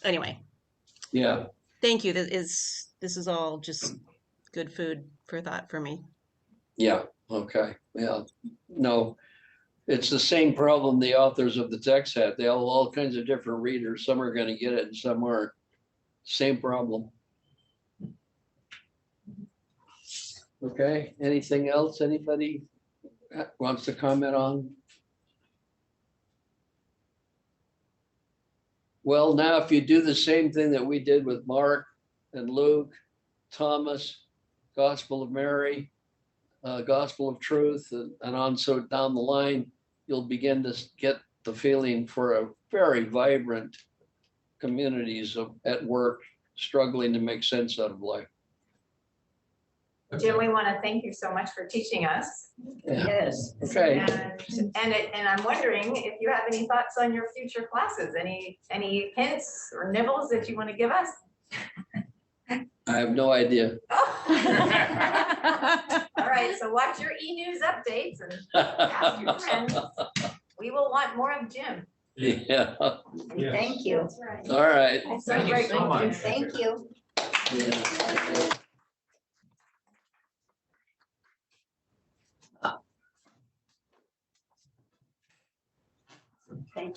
[SPEAKER 5] Anyway,
[SPEAKER 3] Yeah.
[SPEAKER 5] thank you. This is all just good food for thought for me.
[SPEAKER 3] Yeah. Okay. Yeah. No, it's the same problem the authors of the text had. They have all kinds of different readers. Some are going to get it and some aren't. Same problem. Okay. Anything else anybody wants to comment on? Well, now if you do the same thing that we did with Mark and Luke, Thomas, Gospel of Mary, Gospel of Truth, and on so down the line, you'll begin to get the feeling for a very vibrant communities at work, struggling to make sense out of life.
[SPEAKER 2] Jim, we want to thank you so much for teaching us.
[SPEAKER 3] Yeah.
[SPEAKER 8] Yes.
[SPEAKER 3] Okay.
[SPEAKER 2] And I'm wondering if you have any thoughts on your future classes, any hints or nibbles that you want to give us?
[SPEAKER 3] I have no idea.
[SPEAKER 2] All right, so watch your e-news updates and ask your friends. We will want more of Jim.
[SPEAKER 3] Yeah.
[SPEAKER 8] Thank you.
[SPEAKER 2] That's right.
[SPEAKER 3] All right.
[SPEAKER 2] I'm so
[SPEAKER 11] Thank you
[SPEAKER 2] grateful.
[SPEAKER 11] so much.
[SPEAKER 8] Thank you.
[SPEAKER 3] Yeah.
[SPEAKER 8] Thank you.